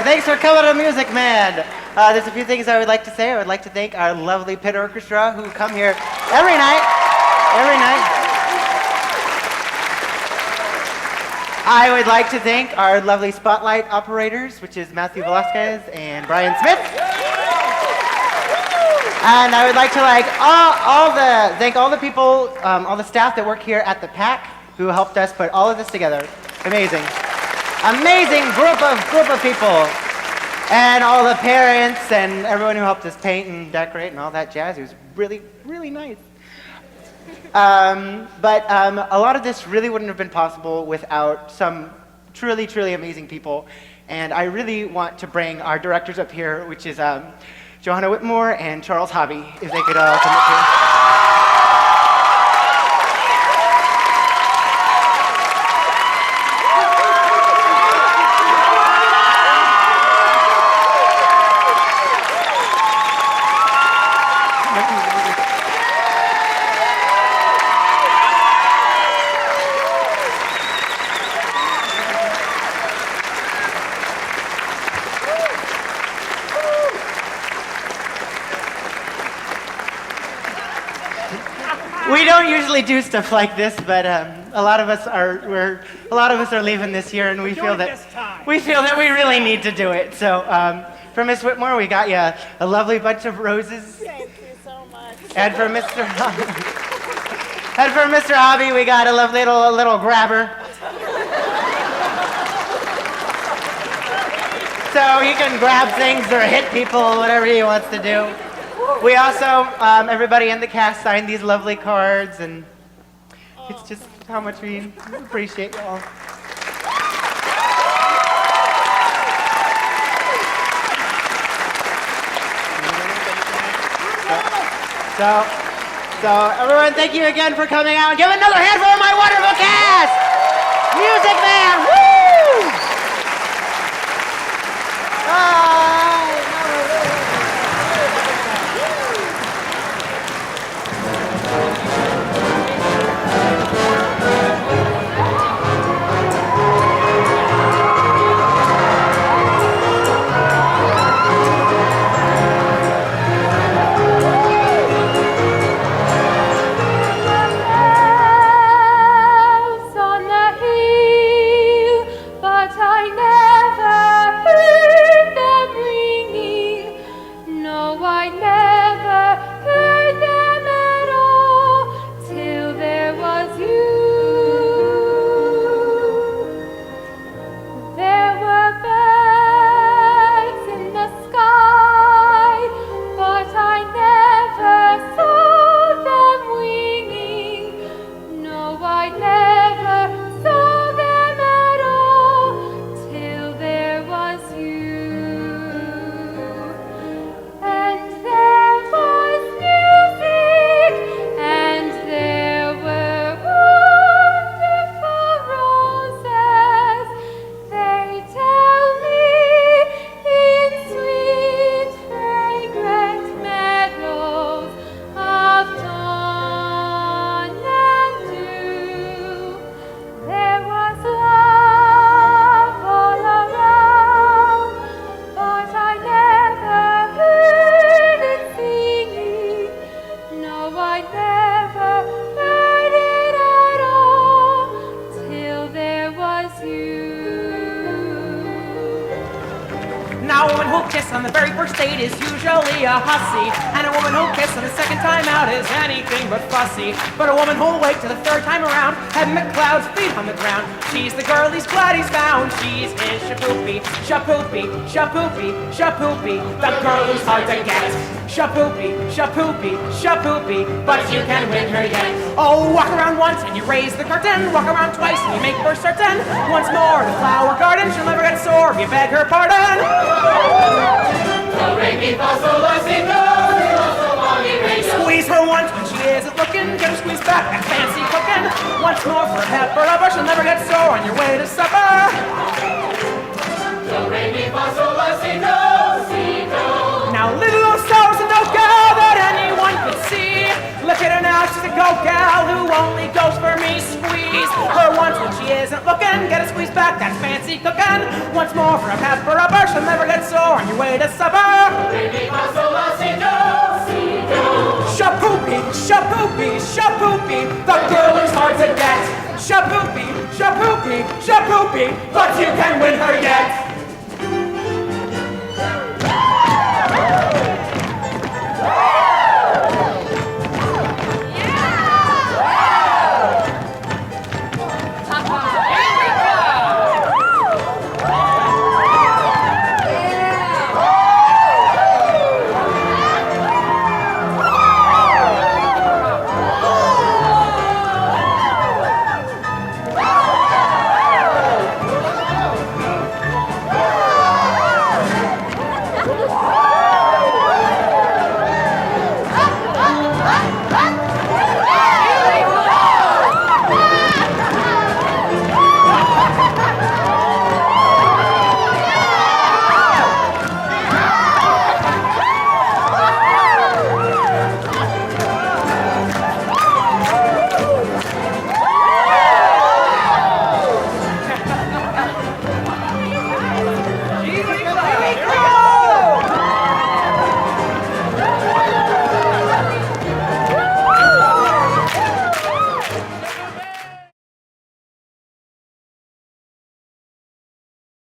Thanks for coming to Music Man. There's a few things I would like to say. I would like to thank our lovely pit orchestra who come here every night. I would like to thank our lovely spotlight operators, which is Matthew Velasquez and Brian Smith. And I would like to thank all the people, all the staff that work here at the PAC who helped us put all of this together. Amazing group of people. And all the parents and everyone who helped us paint and decorate and all that jazz. It was really, really nice. But a lot of this really wouldn't have been possible without some truly, truly amazing people. And I really want to bring our directors up here, which is Johanna Whitmore and Charles Hobby, if they could all come up here. We don't usually do stuff like this, but a lot of us are leaving this year, and we feel that we really need to do it. So, for Miss Whitmore, we got you a lovely bunch of roses. Thank you so much. And for Mr. Hobby, we got a lovely little grabber. So he can grab things or hit people, whatever he wants to do. We also, everybody in the cast signed these lovely cards, and it's just how much we appreciate you all. So everyone, thank you again for coming out. Give another hand for my wonderful cast! Music Man, woo! Now, a woman who'll kiss on the very first date is usually a hussy, and a woman who'll kiss on the second time out is anything but fussy. But a woman who'll wait till the third time around, head McCloud's feet on the ground. She's the girl he's glad he's found. She's his shapoopy, shapoopy, shapoopy, shapoopy, the girl who's hard to get. Shapoopy, shapoopy, shapoopy, but you can win her yet. Oh, walk around once and you raise the curtain. Walk around twice and you make for certain. Once more, the flower garden, she'll never get sore if you beg her pardon. Squeeze her once when she isn't looking. Get her squeezed back and fancy cooking. Once more for a pepper rubber, she'll never get sore on your way to supper. Now little old Star's a no gal that anyone could see. Look at her now, she's a go gal who only goes for me. Squeeze her once when she isn't looking. Get a squeeze back, that's fancy cooking. Once more for a pepper rubber, she'll never get sore on your way to supper. Shapoopy, shapoopy, shapoopy, the girl is hard to get. Shapoopy, shapoopy, shapoopy, but you can win her yet.